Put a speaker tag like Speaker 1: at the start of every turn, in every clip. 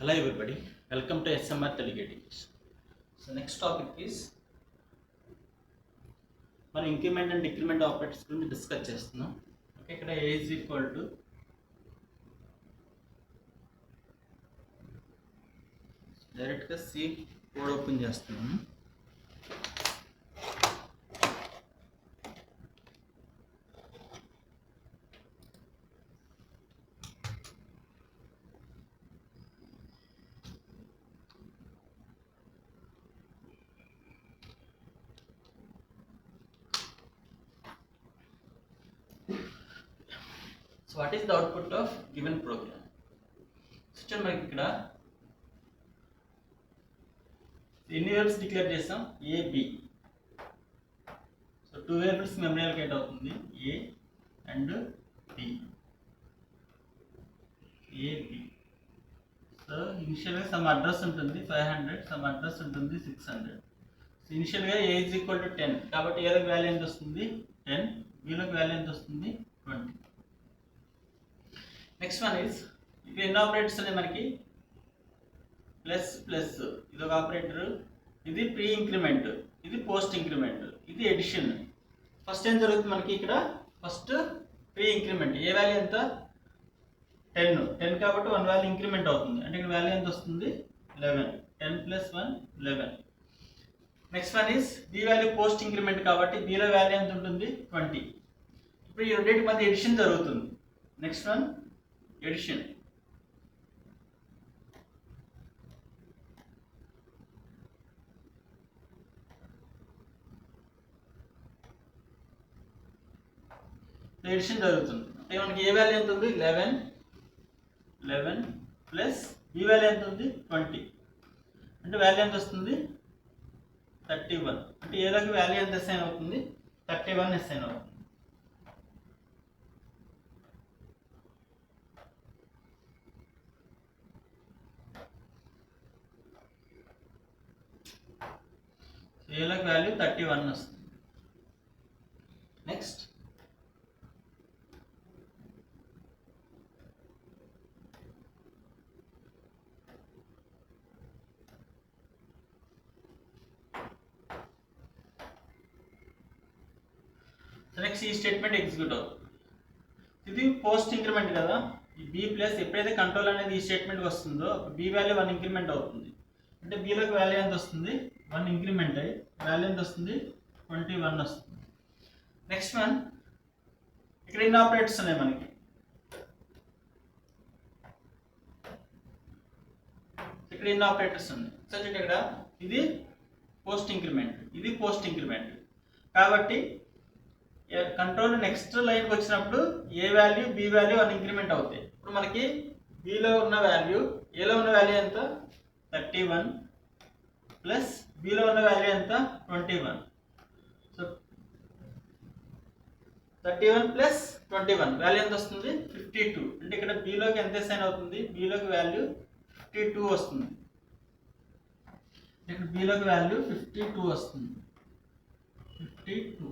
Speaker 1: Hello everybody, welcome to SMR Telugu Education. So next topic is మనం increment and decrement operators గురించి discuss చేస్తున్నాం. Okay, ఇక్కడ A is equal to డైరెక్ట్గా C code open చేస్తున్నాను. So what is the output of given program? So మనకి ఇక్కడ ఎన్ని variables declare చేస్తాం? A, B. So 2 variables memory allocate అవుతుంది, A and B. A, B. So ఇనిషియల్గా some address ఉంటుంది 500, some address ఉంటుంది 600. సో ఇనిషియల్గా A is equal to 10, కాబట్టి Aలోకి వాల్యూ ఎంత వస్తుంది? 10, Bలోకి వాల్యూ ఎంత వస్తుంది? 20. నెక్స్ట్ వన్ ఈజ్ ఇక్కడ ఎన్ని ఆపరేటర్స్ ఉన్నాయి మనకి? ప్లస్ ప్లస్, ఇది ఒక ఆపరేటర్, ఇది ప్రీ ఇంక్రిమెంట్, ఇది పోస్ట్ ఇంక్రిమెంట్, ఇది ఎడిషన్. ఫస్ట్ ఏం జరుగుతుంది మనకి ఇక్కడ? First pre increment. A value ఎంత? 10 కాబట్టి 1 వాల్యూ ఇంక్రిమెంట్ అవుతుంది, అంటే ఇక్కడ వాల్యూ ఎంత వస్తుంది? 11. 10 + 1 11. Next one is B value post increment కాబట్టి బిలో వాల్యూ ఎంత ఉంటుంది? 20. ఇప్పుడు ఈ రెండింటి మధ్య ఎడిషన్ జరుగుతుంది. Next one edition. ఎడిషన్ జరుగుతుంది. అంటే మనకి ఏ వాల్యూ ఎంత ఉంది? 11 ప్లస్ బి వాల్యూ ఎంత ఉంది? 20. అంటే వాల్యూ ఎంత వస్తుంది? 31. అంటే ఏలోకి వాల్యూ ఎంత అసైన్ అవుతుంది? 31 అసైన్ అవుతుంది. ఏలోకి వాల్యూ 31 వస్తుంది. నెక్స్ట్ ఈ స్టేట్మెంట్ ఎగ్జిక్యూట్ అవుతుంది. ఇది పోస్ట్ ఇంక్రిమెంట్ కదా, ఈ బి ప్లస్ ఎప్పుడైతే కంట్రోల్ అనేది ఈ స్టేట్మెంట్కి వస్తుందో బి వాల్యూ 1 ఇంక్రిమెంట్ అవుతుంది. అంటే బిలోకి వాల్యూ ఎంత వస్తుంది? 1 ఇంక్రిమెంట్ అయ్యి వాల్యూ ఎంత వస్తుంది? 21 వస్తుంది. నెక్స్ట్ వన్, ఇక్కడ ఎన్ని ఆపరేటర్స్ ఉన్నాయి మనకి? ఇక్కడ ఎన్ని ఆపరేటర్స్ ఉన్నాయి? సో ఇక్కడ ఇది పోస్ట్ ఇంక్రిమెంట్, ఇది పోస్ట్ ఇంక్రిమెంట్ కాబట్టి కంట్రోల్ నెక్స్ట్ లైన్కి వచ్చినప్పుడు ఏ వాల్యూ బి వాల్యూ 1 ఇంక్రిమెంట్ అవుతాయి. ఇప్పుడు మనకి బిలో ఉన్న వాల్యూ ఏలో ఉన్న వాల్యూ ఎంత? 31 ప్లస్ బిలో ఉన్న వాల్యూ ఎంత? 21. సో 31 ప్లస్ 21 వాల్యూ ఎంత వస్తుంది? 52. అంటే ఇక్కడ బిలోకి ఎంత అసైన్ అవుతుంది? బిలోకి వాల్యూ 52 వస్తుంది. ఇక్కడ బిలోకి వాల్యూ 52 వస్తుంది. 52.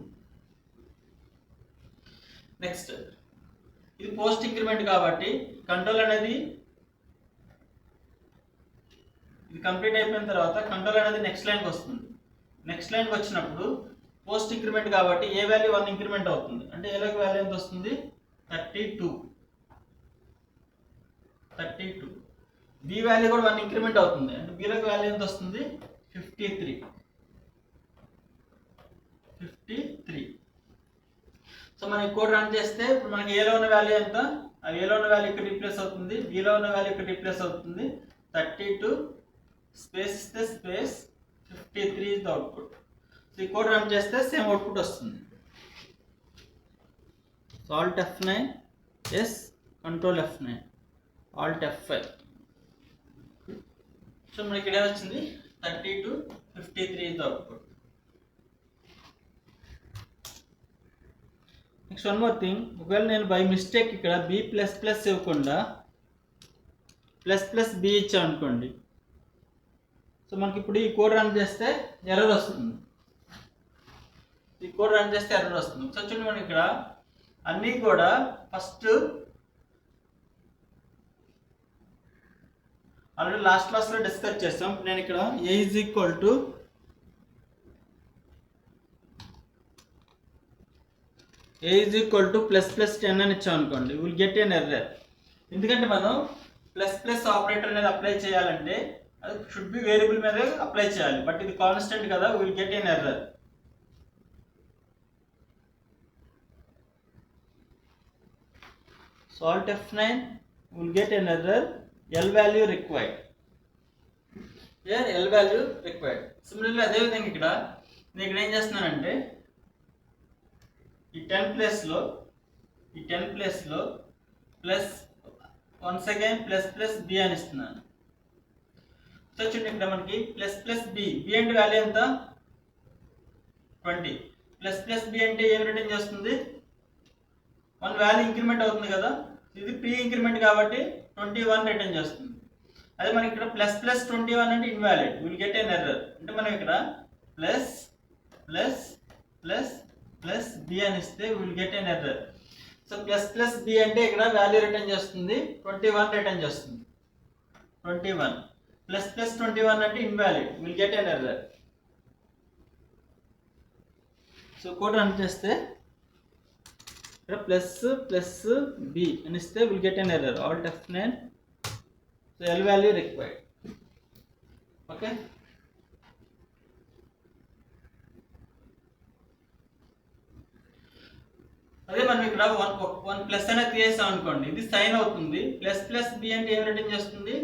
Speaker 1: నెక్స్ట్ ఇది పోస్ట్ ఇంక్రిమెంట్ కాబట్టి కంట్రోల్ అనేది ఇది కంప్లీట్ అయిపోయిన తర్వాత కంట్రోల్ అనేది నెక్స్ట్ లైన్కి వస్తుంది. నెక్స్ట్ లైన్కి వచ్చినప్పుడు పోస్ట్ ఇంక్రిమెంట్ కాబట్టి ఏ వాల్యూ 1 ఇంక్రిమెంట్ అవుతుంది. అంటే ఏలోకి వాల్యూ ఎంత వస్తుంది? 32. బి వాల్యూ కూడా 1 ఇంక్రిమెంట్ అవుతుంది. అంటే బిలోకి వాల్యూ ఎంత వస్తుంది? 53. సో మనం కోడ్ రన్ చేస్తే ఇప్పుడు మనకి ఏలో ఉన్న వాల్యూ ఎంత? ఆ ఏలో ఉన్న వాల్యూ ఇక్కడ రీప్లేస్ అవుతుంది, బిలో ఉన్న వాల్యూ ఇక్కడ రీప్లేస్ అవుతుంది. 32 స్పేస్ ఇస్తే space 53 is the output. So ఈ కోడ్ రన్ చేస్తే సేమ్ అవుట్పుట్ వస్తుంది. So alt F9, yes control F9, alt F5. So మనకి ఇక్కడ వచ్చింది 32 53 is the output. Next one more thing, ఒకవేళ నేను బై మిస్టేక్ ఇక్కడ బి ప్లస్ ప్లస్ ఇవ్వకుండా ప్లస్ ప్లస్ బి ఇచ్చాను అనుకోండి, సో మనకి ఇప్పుడు ఈ కోడ్ రన్ చేస్తే ఎర్రర్ వస్తుంది. ఈ కోడ్ రన్ చేస్తే ఎర్రర్ వస్తుంది. సో చూడండి మనకి ఇక్కడ అన్నీ కూడా ఫస్ట్ ఆల్రెడీ లాస్ట్ క్లాస్లో డిస్కస్ చేస్తాం. నేను ఇక్కడ ఏ ఈజ్ ఈక్వల్ టు ++10 అని ఇచ్చాం అనుకోండి, విల్ గెట్ ఎన్ ఎర్రర్. ఎందుకంటే మనం ప్లస్ ఆపరేటర్ అనేది అప్లై చేయాలంటే అది షుడ్ బి వేరియబుల్ మీద అప్లై చేయాలి, బట్ ఇది కాన్స్టెంట్ కదా, will get an error. So alt F9 will get an error, L value required. Here L value required. Similarly అదే విధంగా ఇక్కడ నేను ఇక్కడ ఏం చేస్తున్నానంటే ఈ 10 ప్లేస్లో plus once again plus B అని ఇస్తున్నాను. సో చూడండి ఇక్కడ మనకి ప్లస్ బి అంటే వాల్యూ ఎంత 20. ప్లస్ బి అంటే ఏం రిటర్న్ చేస్తుంది, 1 వాల్యూ ఇంక్రిమెంట్ అవుతుంది కదా, ఇది ప్రీ ఇంక్రిమెంట్ కాబట్టి 21 రిటర్న్ చేస్తుంది. అదే మనకి ఇక్కడ ++21 అంటే invalid, will get an error. అంటే మనం ఇక్కడ ప్లస్ బి అని ఇస్తే will get an error. So plus B అంటే ఇక్కడ వాల్యూ రిటర్న్ చేస్తుంది 21 రిటర్న్ చేస్తుంది 21. ++21 అంటే invalid, will get an error. So code run చేస్తే ఇక్కడ ప్లస్ బి అని ఇస్తే will get an error, alt F9. So L value required. Okay, అదే మనం ఇక్కడ వన్ ప్లస్ అనేది చేసాం అనుకోండి, ఇది సైన్ అవుతుంది. ప్లస్ బి అంటే ఏం రిటర్న్ చేస్తుంది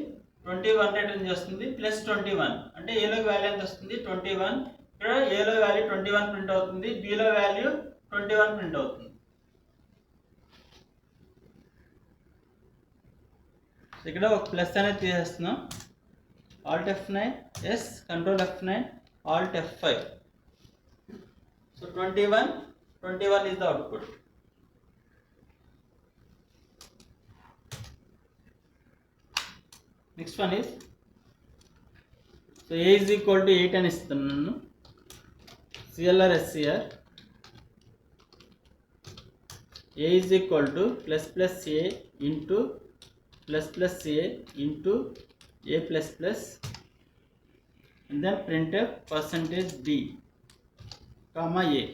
Speaker 1: 21 రిటర్న్ చేస్తుంది, +21 అంటే ఏలో వాల్యూ ఎంత వస్తుంది 21. ఇక్కడ ఏలో వాల్యూ 21 ప్రింట్ అవుతుంది, బిలో వాల్యూ 21 ప్రింట్ అవుతుంది. ఇక్కడ ఒక ప్లస్ అనేది తీసేస్తున్నాం, alt F9, yes, control F9, alt F5. So 21 is the output. Next one is, so a is equal to 8 అని ఇస్తున్నాను, CLR SCR a is equal to ++a into ++a into a++ and then printf %d comma a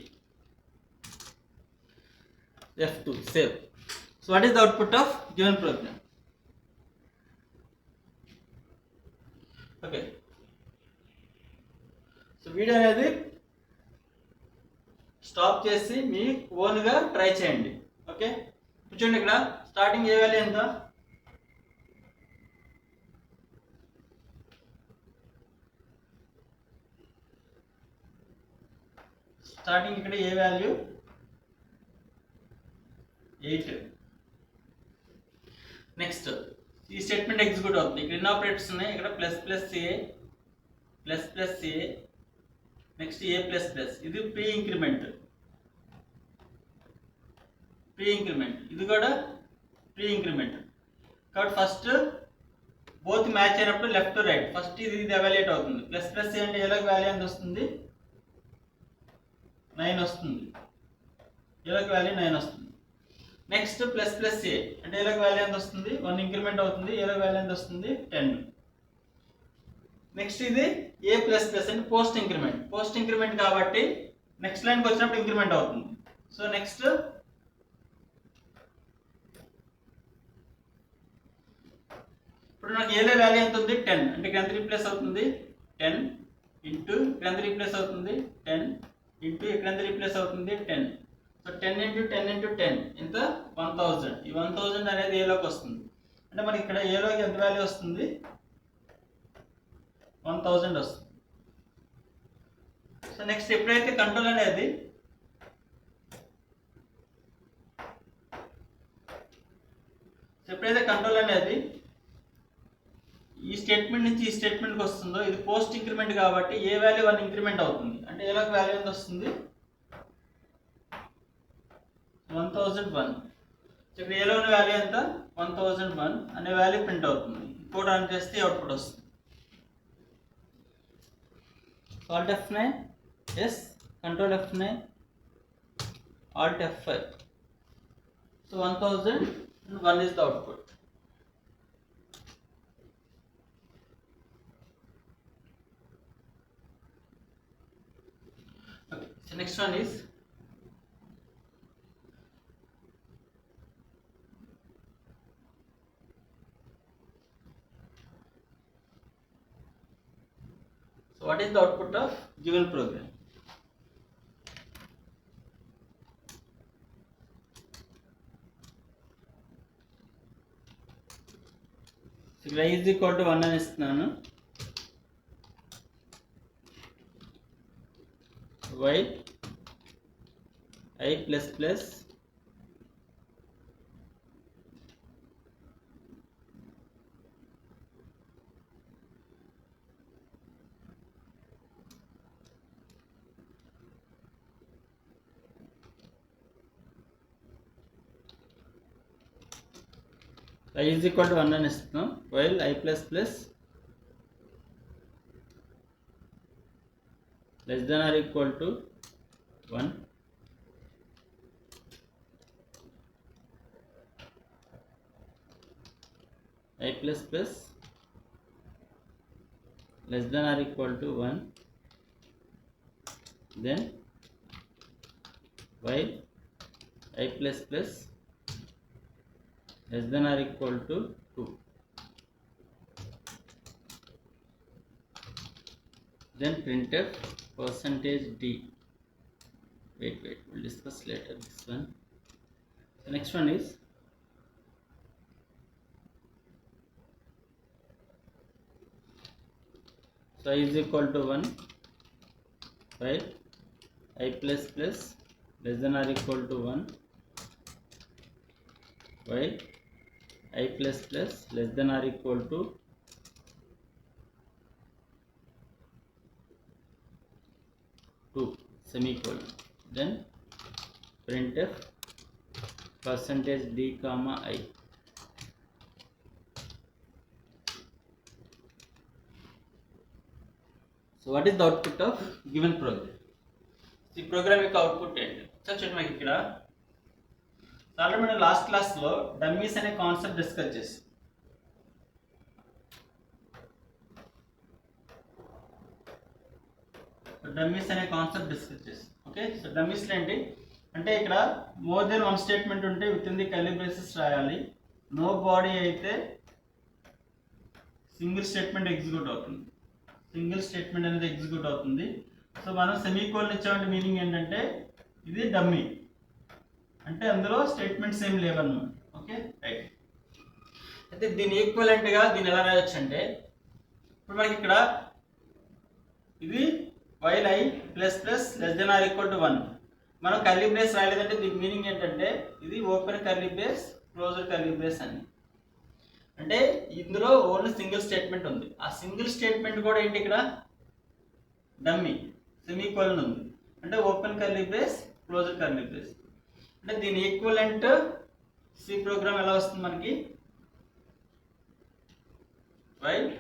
Speaker 1: F2 save. So what is the output of given program? Okay, so video అనేది stop చేసి మీ ఓన్గా try చేయండి. Okay, చూడండి ఇక్కడ starting ఏ value ఎంత, starting ఇక్కడ ఏ value 8. Next ఈ statement execute అవుతుంది. ఇక్కడ ఎన్ని ఆపరేటర్స్ ఉన్నాయి, ఇక్కడ ++a నెక్స్ట్ a++, ఇది ప్రీ ఇంక్రిమెంట్, ఇది కూడా ప్రీ ఇంక్రిమెంట్. కాబట్టి ఫస్ట్ బోత్ మ్యాచ్ అయినప్పుడు లెఫ్ట్ టు రైట్ ఫస్ట్ ఇది ఎవాల్యుయేట్ అవుతుంది. ++a అంటే ఏలోకి వాల్యూ ఎంత వస్తుంది 9 వస్తుంది, ఏలోకి వాల్యూ 9 వస్తుంది. నెక్స్ట్ ++a అంటే ఏలోకి వాల్యూ ఎంత వస్తుంది 1 ఇంక్రిమెంట్ అవుతుంది, ఏలోకి వాల్యూ ఎంత వస్తుంది 10. నెక్స్ట్ ఇది a++ అంటే పోస్ట్ ఇంక్రిమెంట్ కాబట్టి నెక్స్ట్ లైన్కి వచ్చినప్పుడు ఇంక్రిమెంట్ అవుతుంది. సో నెక్స్ట్ ఇప్పుడు నాకు ఏలో వాల్యూ ఎంత ఉంది 10 అంటే ఇక్కడ ఎంత రీప్లేస్ అవుతుంది 10 ఇంటూ ఇక్కడ ఎంత రీప్లేస్ అవుతుంది 10 ఇంటూ ఇక్కడ ఎంత రీప్లేస్ అవుతుంది 10. సో 10 ఇంటూ 10 ఇంటూ 10 ఎంత 1000. ఈ 1000 అనేది ఏలోకి వస్తుంది, అంటే మనకి ఇక్కడ ఏలోకి ఎంత వాల్యూ వస్తుంది 1000 వస్తుంది. సో నెక్స్ట్ ఎప్పుడైతే కంట్రోల్ అనేది ఈ స్టేట్మెంట్ నుంచి ఈ స్టేట్మెంట్కి వస్తుందో, ఇది పోస్ట్ ఇంక్రిమెంట్ కాబట్టి ఏ వాల్యూ 1 ఇంక్రిమెంట్ అవుతుంది, అంటే ఏలోకి వాల్యూ ఎంత వస్తుంది 1001. ఇక్కడ ఏలో ఉన్న వాల్యూ ఎంత 1001 అనే వాల్యూ ప్రింట్ అవుతుంది. కోడ్ రన్ చేస్తే అవుట్పుట్ వస్తుంది. alt F9, yes, control F9, alt F5. So 1001 is the output. Next one is so what is the output of given program? So ఇక్కడ I is equal to 1 అని ఇస్తున్నాను. While I plus plus I is equal to 1 అని ఇస్తున్నాం. While I plus plus less than or equal to 1, I plus plus less than or equal to 1, then while I plus plus less than or equal to 2, then printf percentage d. Wait, we'll discuss later this one. The next one is so I is equal to 1 while I plus plus less than or equal to 1, while I plus plus less than or equal to 2 semicolon, then printf percentage d comma I. So what is the output of given program? ఈ programme యొక్క output ఏంటి? చూడండి మనకి ఇక్కడ already మనం last క్లాస్లో dummies అనే concept discuss చేసాం. డమ్మీస్ అనే కాన్సెప్ట్ డిస్కస్ చేసాం. ఓకే, సో డమ్మీస్లో ఏంటి అంటే ఇక్కడ మోర్ దెన్ వన్ స్టేట్మెంట్ ఉంటే within the curly braces రాయాలి. నో బాడీ అయితే సింగిల్ స్టేట్మెంట్ ఎగ్జిక్యూట్ అవుతుంది. సింగిల్ స్టేట్మెంట్ అనేది ఎగ్జిక్యూట్ అవుతుంది. సో మనం సెమీకోలన్ ఇచ్చామంటే మీనింగ్ ఏంటంటే ఇది డమ్మీ అంటే అందులో స్టేట్మెంట్స్ ఏం లేవన్నమాట. Okay right. అయితే దీని ఈక్వలెంట్గా దీన్ని ఎలా రాయొచ్చు అంటే ఇప్పుడు మనకి ఇక్కడ ఇది while I plus plus less than or equal to 1, మనం కర్లీ బ్రేస్ రాయలేదంటే దీని మీనింగ్ ఏంటంటే ఇది open curly brace closed curly brace అని. అంటే ఇందులో ఓన్లీ సింగిల్ స్టేట్మెంట్ ఉంది. ఆ సింగిల్ స్టేట్మెంట్ కూడా ఏంటి ఇక్కడ డమ్మీ సెమీకోలన్ ఉంది. అంటే open curly brace closed curly brace. అంటే దీని ఈక్వలెంట్ సి ప్రోగ్రామ్ ఎలా వస్తుంది మనకి while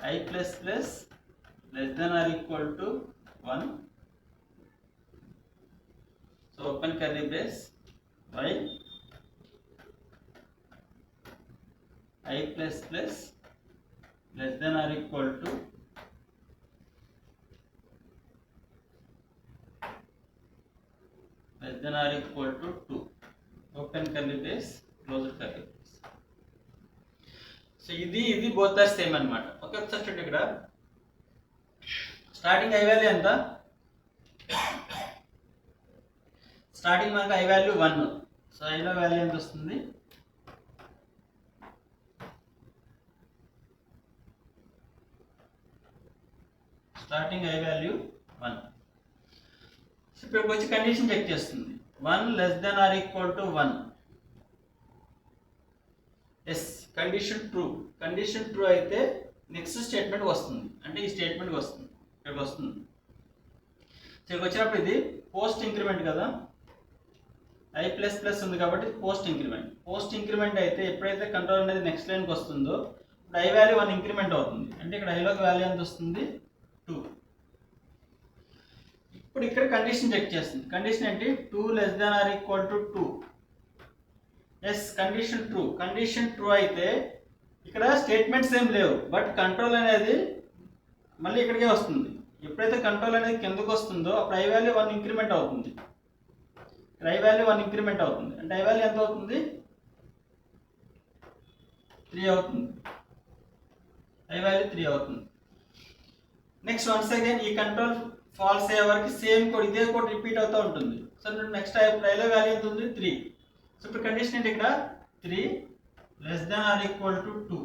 Speaker 1: I plus plus less than or equal to 1, so open curly brace while I plus plus less than or equal to less than or equal to 2, open curly brace closed curly brace. So ఇది both are same అనమాట. Okay, ఒకసారి చూడండి ఇక్కడ starting I value ఎంత? Starting మనకు I value 1. So ఐలో value ఎంత వస్తుంది? Starting I value 1. So ఇప్పుడు వచ్చి కండిషన్ చెక్ చేస్తుంది. 1 less than or equal to 1. Yes, condition true. Condition true అయితే నెక్స్ట్ స్టేట్మెంట్ వస్తుంది. అంటే ఈ స్టేట్మెంట్ వస్తుంది, ఇక్కడికి వస్తుంది. సో ఇక్కడికి వచ్చినప్పుడు ఇది పోస్ట్ ఇంక్రిమెంట్ కదా, I ప్లస్ ప్లస్ ఉంది కాబట్టి పోస్ట్ ఇంక్రిమెంట్. పోస్ట్ ఇంక్రిమెంట్ అయితే ఎప్పుడైతే కంట్రోల్ అనేది నెక్స్ట్ లైన్కి వస్తుందో ఇప్పుడు I వాల్యూ 1 ఇంక్రిమెంట్ అవుతుంది. అంటే ఇక్కడ ఐలోకి వాల్యూ ఎంత వస్తుంది? 2. ఇప్పుడు ఇక్కడ కండిషన్ చెక్ చేస్తుంది. కండిషన్ ఏంటి? 2 less than or equal to 2. Yes, condition true. Condition true అయితే ఇక్కడ స్టేట్మెంట్స్ ఏం లేవు, బట్ కంట్రోల్ అనేది మళ్ళీ ఇక్కడికే వస్తుంది. ఎప్పుడైతే కంట్రోల్ అనేది కిందకు వస్తుందో అప్పుడు ఐ వాల్యూ 1 ఇంక్రిమెంట్ అవుతుంది. ఐ వాల్యూ 1 ఇంక్రిమెంట్ అవుతుంది అంటే ఐ వాల్యూ ఎంత అవుతుంది? 3 అవుతుంది. ఐ వాల్యూ 3 అవుతుంది. నెక్స్ట్ వన్స్ అగైన్ ఈ కంట్రోల్ ఫాల్స్ అయ్యే వరకు సేమ్ కోడ్ ఇదే కోడ్ రిపీట్ అవుతూ ఉంటుంది. సో నెక్స్ట్ ఐలో వాల్యూ ఎంత ఉంది? 3. సో ఇప్పుడు కండిషన్ ఏంటి ఇక్కడ? 3 less than or equal to 2.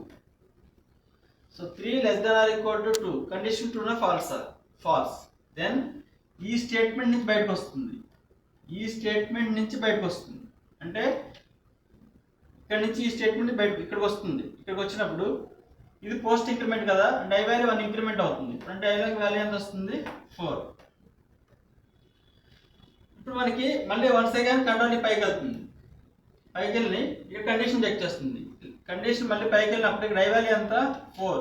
Speaker 1: So 3 less than or equal to 2 condition true నా ఫాల్సా? ఫాల్స్. దెన్ ఈ స్టేట్మెంట్ నుంచి బయటకు వస్తుంది. ఈ స్టేట్మెంట్ నుంచి బయటకు వస్తుంది అంటే ఇక్కడ నుంచి ఈ స్టేట్మెంట్ బయట ఇక్కడికి వస్తుంది. ఇక్కడికి వచ్చినప్పుడు ఇది పోస్ట్ ఇంక్రిమెంట్ కదా అంటే ఐ వాల్యూ 1 ఇంక్రిమెంట్ అవుతుంది. అంటే ఐ వాల్యూ ఎంత వస్తుంది? 4. ఇప్పుడు మనకి మళ్ళీ వన్స్ అగైన్ కంట్రోల్ పైకి వెళ్తుంది. పైకి వెళ్ళి ఇక్కడ కండిషన్ చెక్ చేస్తుంది. కండిషన్ మళ్ళీ పైకి వెళ్ళినప్పుడు ఇక్కడ ఐ వాల్యూ ఎంత? 4.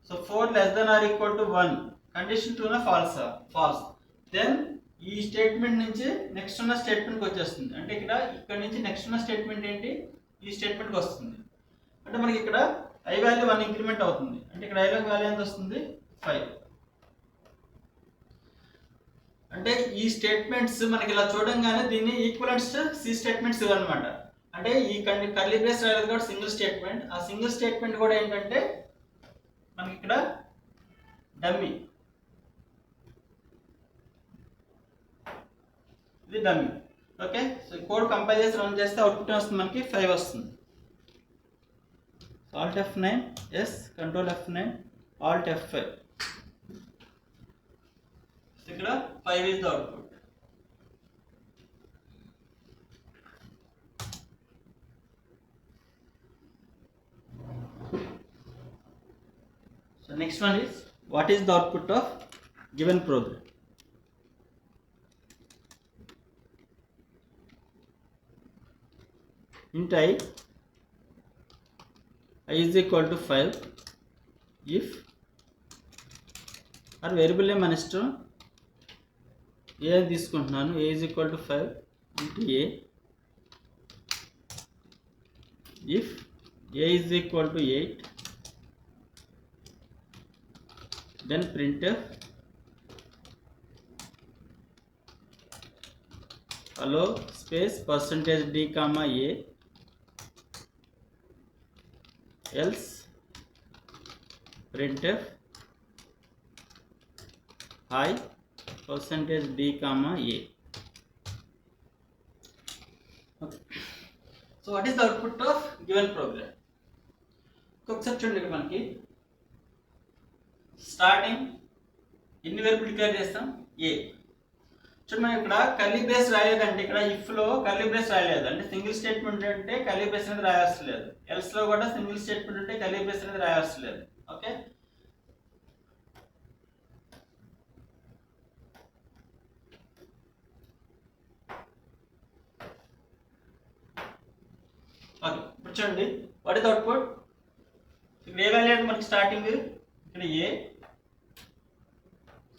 Speaker 1: So 4 less than or equal to 1 condition true నా ఫాల్సా? ఫాల్స్. దెన్ ఈ స్టేట్మెంట్ నుంచి నెక్స్ట్ ఉన్న స్టేట్మెంట్కి వచ్చేస్తుంది. అంటే ఇక్కడ నుంచి నెక్స్ట్ ఉన్న స్టేట్మెంట్ ఏంటి? ఈ స్టేట్మెంట్కి వస్తుంది. అంటే మనకి ఇక్కడ ఐ వాల్యూ 1 ఇంక్రిమెంట్ అవుతుంది. అంటే ఇక్కడ ఐ వాల్యూ ఎంత వస్తుంది? 5. అంటే ఈ స్టేట్మెంట్స్ మనకి ఇలా చూడంగానే దీన్ని ఈక్వలెంట్స్ సి స్టేట్మెంట్స్ ఇవన్నమాట. అంటే ఈ కర్లీ బ్రేస్ రాయలేదు కూడా సింగిల్ స్టేట్మెంట్. ఆ సింగిల్ స్టేట్మెంట్ కూడా ఏంటంటే మనకి ఇక్కడ డమ్మీ, ఇది dummy. Okay, so code compile చేసి రన్ చేస్తే అవుట్పుట్ వస్తుంది, మనకి 5 వస్తుంది. Alt F9, yes, Control F9, Alt F5. So ఇక్కడ 5 is the output. So next one is what is the output of given program? Int I is equal to 5 if or variable name మన ఇష్టం ఏ అని తీసుకుంటున్నాను. a is equal to 5 into a if a is equal to 8 then printf hello space %d comma a else printf hi %d comma a. Okay, so what is the output of given program? ఒకసారి చూడండి, ఇక్కడ మనకి starting ఎన్ని variable declare చేస్తాం? a. చూడండి, మనం ఇక్కడ curly brace రాయలేదంటే ఇక్కడ ఇఫ్ లో కర్లీ బ్రేస్ రాయలేదు అంటే సింగిల్ స్టేట్మెంట్ అంటే కర్లీ బ్రేస్ అనేది రాయాల్సి లేదు. ఎల్స్ లో కూడా సింగిల్ స్టేట్మెంట్ అంటే కర్లీ బ్రేస్ అనేది రాయాల్సి లేదు. ఓకే, ఓకే ఇప్పుడు చూడండి వాట్ ఇస్ అవుట్పుట్. ఇక్కడ ఏ వాల్యూ అంటే మనకి స్టార్టింగ్ ఇక్కడ ఏ.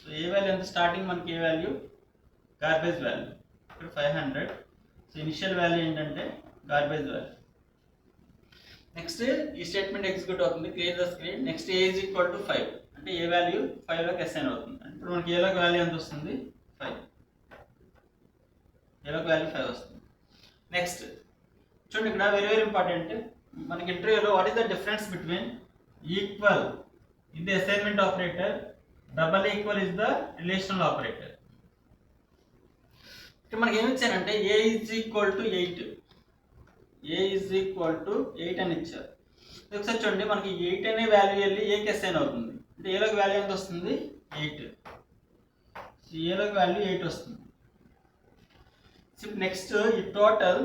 Speaker 1: సో ఏ వాల్యూ అంటే స్టార్టింగ్ మనకి ఏ వాల్యూ? Garbage value. ఇక్కడ 500. సో ఇనిషియల్ వాల్యూ ఏంటంటే గార్బేజ్ వాల్యూ. నెక్స్ట్ ఈ స్టేట్మెంట్ ఎగ్జిక్యూట్ అవుతుంది, clear the screen. Next A is equal to 5 అంటే ఏ వాల్యూ 5 లోకి అసైన్ అవుతుంది. అంటే ఇప్పుడు మనకి ఏలోకి వాల్యూ ఎంత వస్తుంది? 5. ఏలోకి వాల్యూ 5 వస్తుంది. నెక్స్ట్ చూడండి, ఇక్కడ వెరీ వెరీ ఇంపార్టెంట్ మనకి ఇంటర్వ్యూలో what is the difference between equal ఇది assignment operator, double equal is the relational operator. ఇక్కడ మనకి ఏమి ఇచ్చారంటే a is equal to 8, a is equal to 8 అని ఇచ్చారు. ఒకసారి చూడండి, మనకి 8 అనే వాల్యూ వెళ్ళి ఏకి అసైన్ అవుతుంది. అంటే ఏలోకి వాల్యూ ఎంత వస్తుంది? 8. ఏలోకి వాల్యూ 8 వస్తుంది. నెక్స్ట్ ఈ టోటల్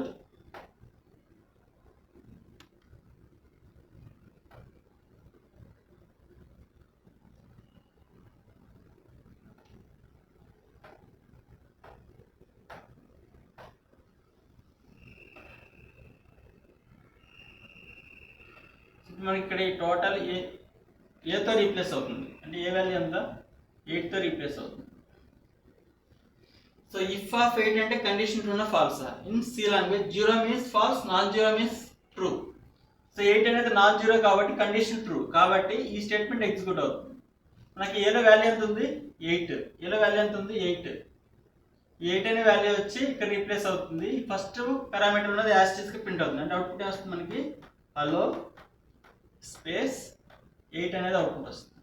Speaker 1: మనకి ఇక్కడ ఈ టోటల్ ఏతో రీప్లేస్ అవుతుంది. అంటే ఏ వాల్యూ ఎంత? 8తో రీప్లేస్ అవుతుంది. సో ఇఫ్ ఆఫ్ 8 అంటే కండిషన్ ట్రూ నా ఫాల్సా? In C language 0 means false, non 0 means true. So 8 అనేది నాన్ 0 కాబట్టి కండిషన్ ట్రూ, కాబట్టి ఈ స్టేట్మెంట్ ఎగ్జిక్యూట్ అవుతుంది. మనకి ఏలో వాల్యూ ఎంత ఉంది 8, ఏలో వాల్యూ ఎంత ఉంది 8. 8 అనే వాల్యూ వచ్చి ఇక్కడ రీప్లేస్ అవుతుంది. ఫస్ట్ పారామీటర్ ఉన్నది యాస్టిస్కి ప్రింట్ అవుతుంది. అంటే అవుట్పుట్ వస్తుంది మనకి హలో స్పేస్ 8 అనేది అవుట్పుట్ వస్తుంది.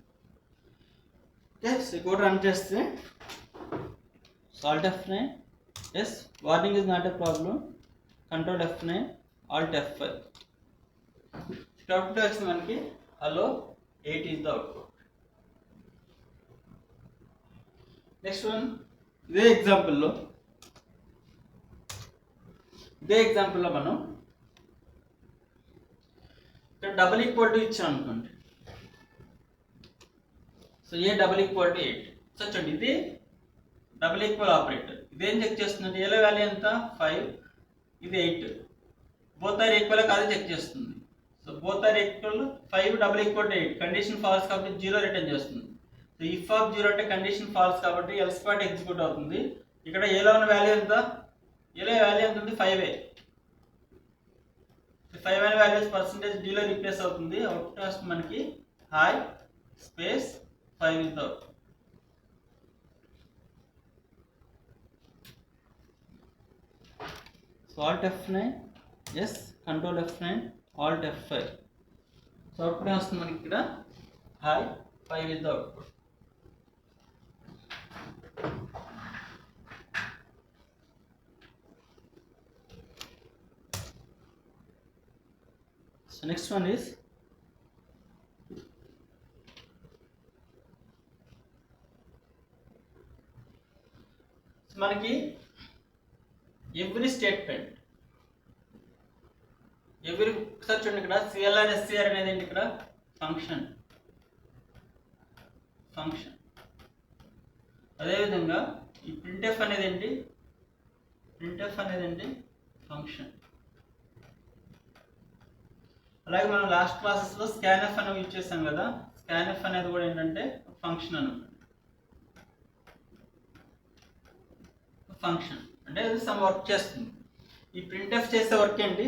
Speaker 1: ఓకే, సో కోడ్ రన్ చేస్తే Alt F9, yes, warning is not a problem. Control F9, Alt F5. Output వచ్చింది మనకి hello 8 is the output. Next one ఇదే ఎగ్జాంపుల్లో మనం ఇక్కడ డబుల్ ఈక్వల్ టు ఇచ్చాం అనుకోండి. So A double equal to 8. సో చూడండి, ఇది డబుల్ ఈక్వల్ ఆపరేటర్. ఇదేం చెక్ చేస్తుందంటే ఏలో వాల్యూ ఎంత 5, ఇది 8. బోత్ ఆర్ ఈక్వల్ కాదు చెక్ చేస్తుంది. So both are equal 5 double equal to 8. Condition false కాబట్టి 0 రిటర్న్ చేస్తుంది. సో ఇఫ్ ఆఫ్ 0 అంటే కండిషన్ ఫాల్స్ కాబట్టి ఎల్స్ పార్ట్ ఎగ్జిక్యూట్ అవుతుంది. ఇక్కడ ఏలో ఉన్న వాల్యూ ఎంత, ఏలో వాల్యూ ఎంత ఉంది 5. 5 అనే వాల్యూస్ పర్సెంటేజ్ డీలో రీప్లేస్ అవుతుంది. అవుట్పుట్ వస్తుంది మనకి hi space 5 is the output. Alt F9, yes, Control F9, Alt F5. So output వస్తుంది మనకి ఇక్కడ hi 5 is the output. So next one is మనకి ఎవ్రీ స్టేట్మెంట్ ఒకసారి చూడండి, ఇక్కడ సిఎల్ఆర్ ఎస్సిఆర్ అనేది ఏంటి, ఇక్కడ ఫంక్షన్. అదేవిధంగా ఈ ప్రింట్ఎఫ్ అనేది ఏంటి, ఫంక్షన్. అలాగే మనం లాస్ట్ క్లాసెస్లో స్కాన్ఎఫ్ అనేది యూజ్ చేసాం కదా. స్కాన్ఎఫ్ అనేది కూడా ఏంటంటే ఫంక్షన్ అనమాట. ఫంక్షన్ అంటే అది సమ్ వర్క్ చేస్తుంది. ఈ ప్రింట్ఎఫ్ చేసే వర్క్ ఏంటి,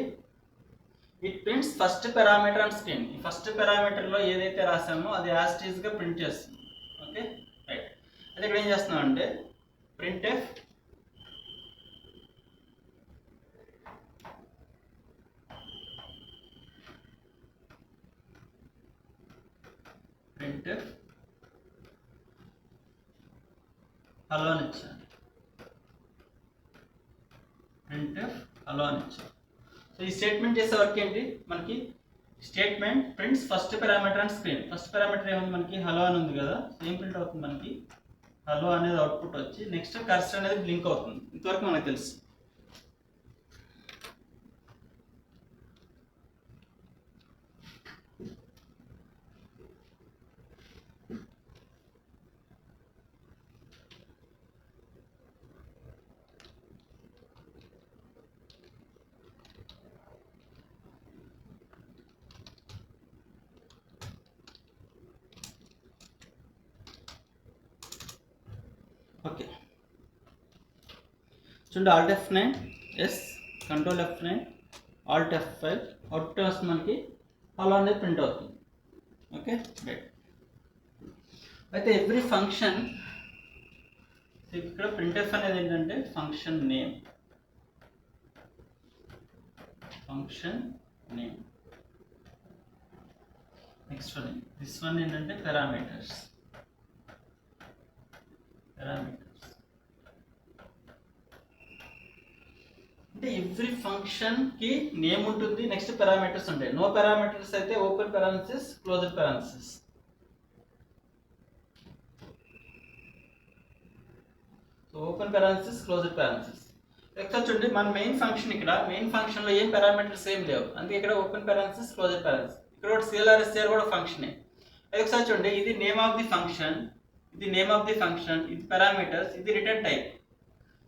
Speaker 1: it prints first parameter and screen. ఈ ఫస్ట్ పారామీటర్లో ఏదైతే రాసామో అది యాజ్ ఇట్ ఈస్గా ప్రింట్ చేస్తుంది. Okay, right. అది ఇక్కడ ఏం చేస్తున్నాం అంటే ప్రింట్ఎఫ్ హలో అని ఇచ్చాను. ప్రింట్ఎఫ్ హలో అని ఇచ్చాను. సో ఈ స్టేట్మెంట్ చేసే వర్క్ ఏంటి, మనకి statement prints first parameter and screen. First parameter ఏముంది మనకి హలో అని ఉంది కదా. సో ఏం ప్రింట్ అవుతుంది మనకి హలో అనేది అవుట్పుట్ వచ్చి నెక్స్ట్ కర్సర్ అనేది బ్లింక్ అవుతుంది. ఇంతవరకు మనకు తెలుసు. ఓకే, చూడండి, Alt F9, yes, Control F9, Alt F5. Output వస్తుంది మనకి హలో అనేది ప్రింట్ అవుతుంది. Okay, right. అయితే ఎవ్రీ ఫంక్షన్, ఇక్కడ ప్రింట్ఎఫ్ అనేది ఏంటంటే function name. Next one, this one ఏంటంటే పారామీటర్స్. అంటే ఎవ్రీ ఫంక్షన్ కి నేమ్ ఉంటుంది, నెక్స్ట్ పారామీటర్స్ ఉంటాయి. నో పారామీటర్స్ అయితే open parentheses, closed parentheses. So open parentheses, closed parentheses. ఒకసారి చూడండి, మన మెయిన్ ఫంక్షన్, ఇక్కడ మెయిన్ ఫంక్షన్ లో ఏం పారామీటర్స్ ఏం లేవు, అందుకే ఇక్కడ ఓపెన్ పారాన్సిస్, క్లోజ్డ్ పారాన్సిస్. ఇక్కడ కూడా సిఎల్ఆర్ ఎస్సిఆర్ కూడా ఫంక్షనే. అది ఒకసారి చూడండి, ఇది నేమ్ ఆఫ్ ది ఫంక్షన్, ఇది పారామీటర్స్, ఇది return type.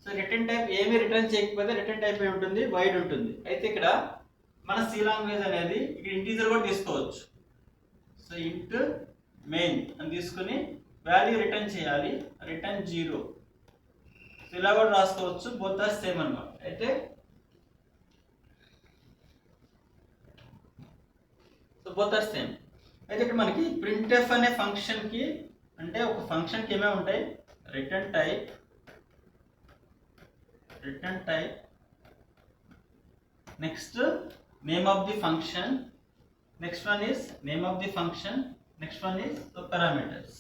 Speaker 1: So return type ఏమి రిటర్న్ చేయకపోతే రిటర్న్ టైప్ ఏమి ఉంటుంది, వైడ్ ఉంటుంది. అయితే ఇక్కడ మన సి లాంగ్వేజ్ అనేది ఇక్కడ ఇంటీజర్ కూడా తీసుకోవచ్చు. సో ఇంట్ మెయిన్ అని తీసుకుని వాల్యూ రిటర్న్ చేయాలి, రిటర్న్ 0. సో ఇలా కూడా రాసుకోవచ్చు, బోత్ ఆర్ సేమ్ అన్నమాట. అయితే బోత్ ఆర్ సేమ్. అయితే ఇక్కడ మనకి ప్రింట్ఎఫ్ అనే ఫంక్షన్ కి అంటే ఒక ఫంక్షన్కి ఏమేమి ఉంటాయి, return type, next name of the function, next one is name of the function, next one is parameters.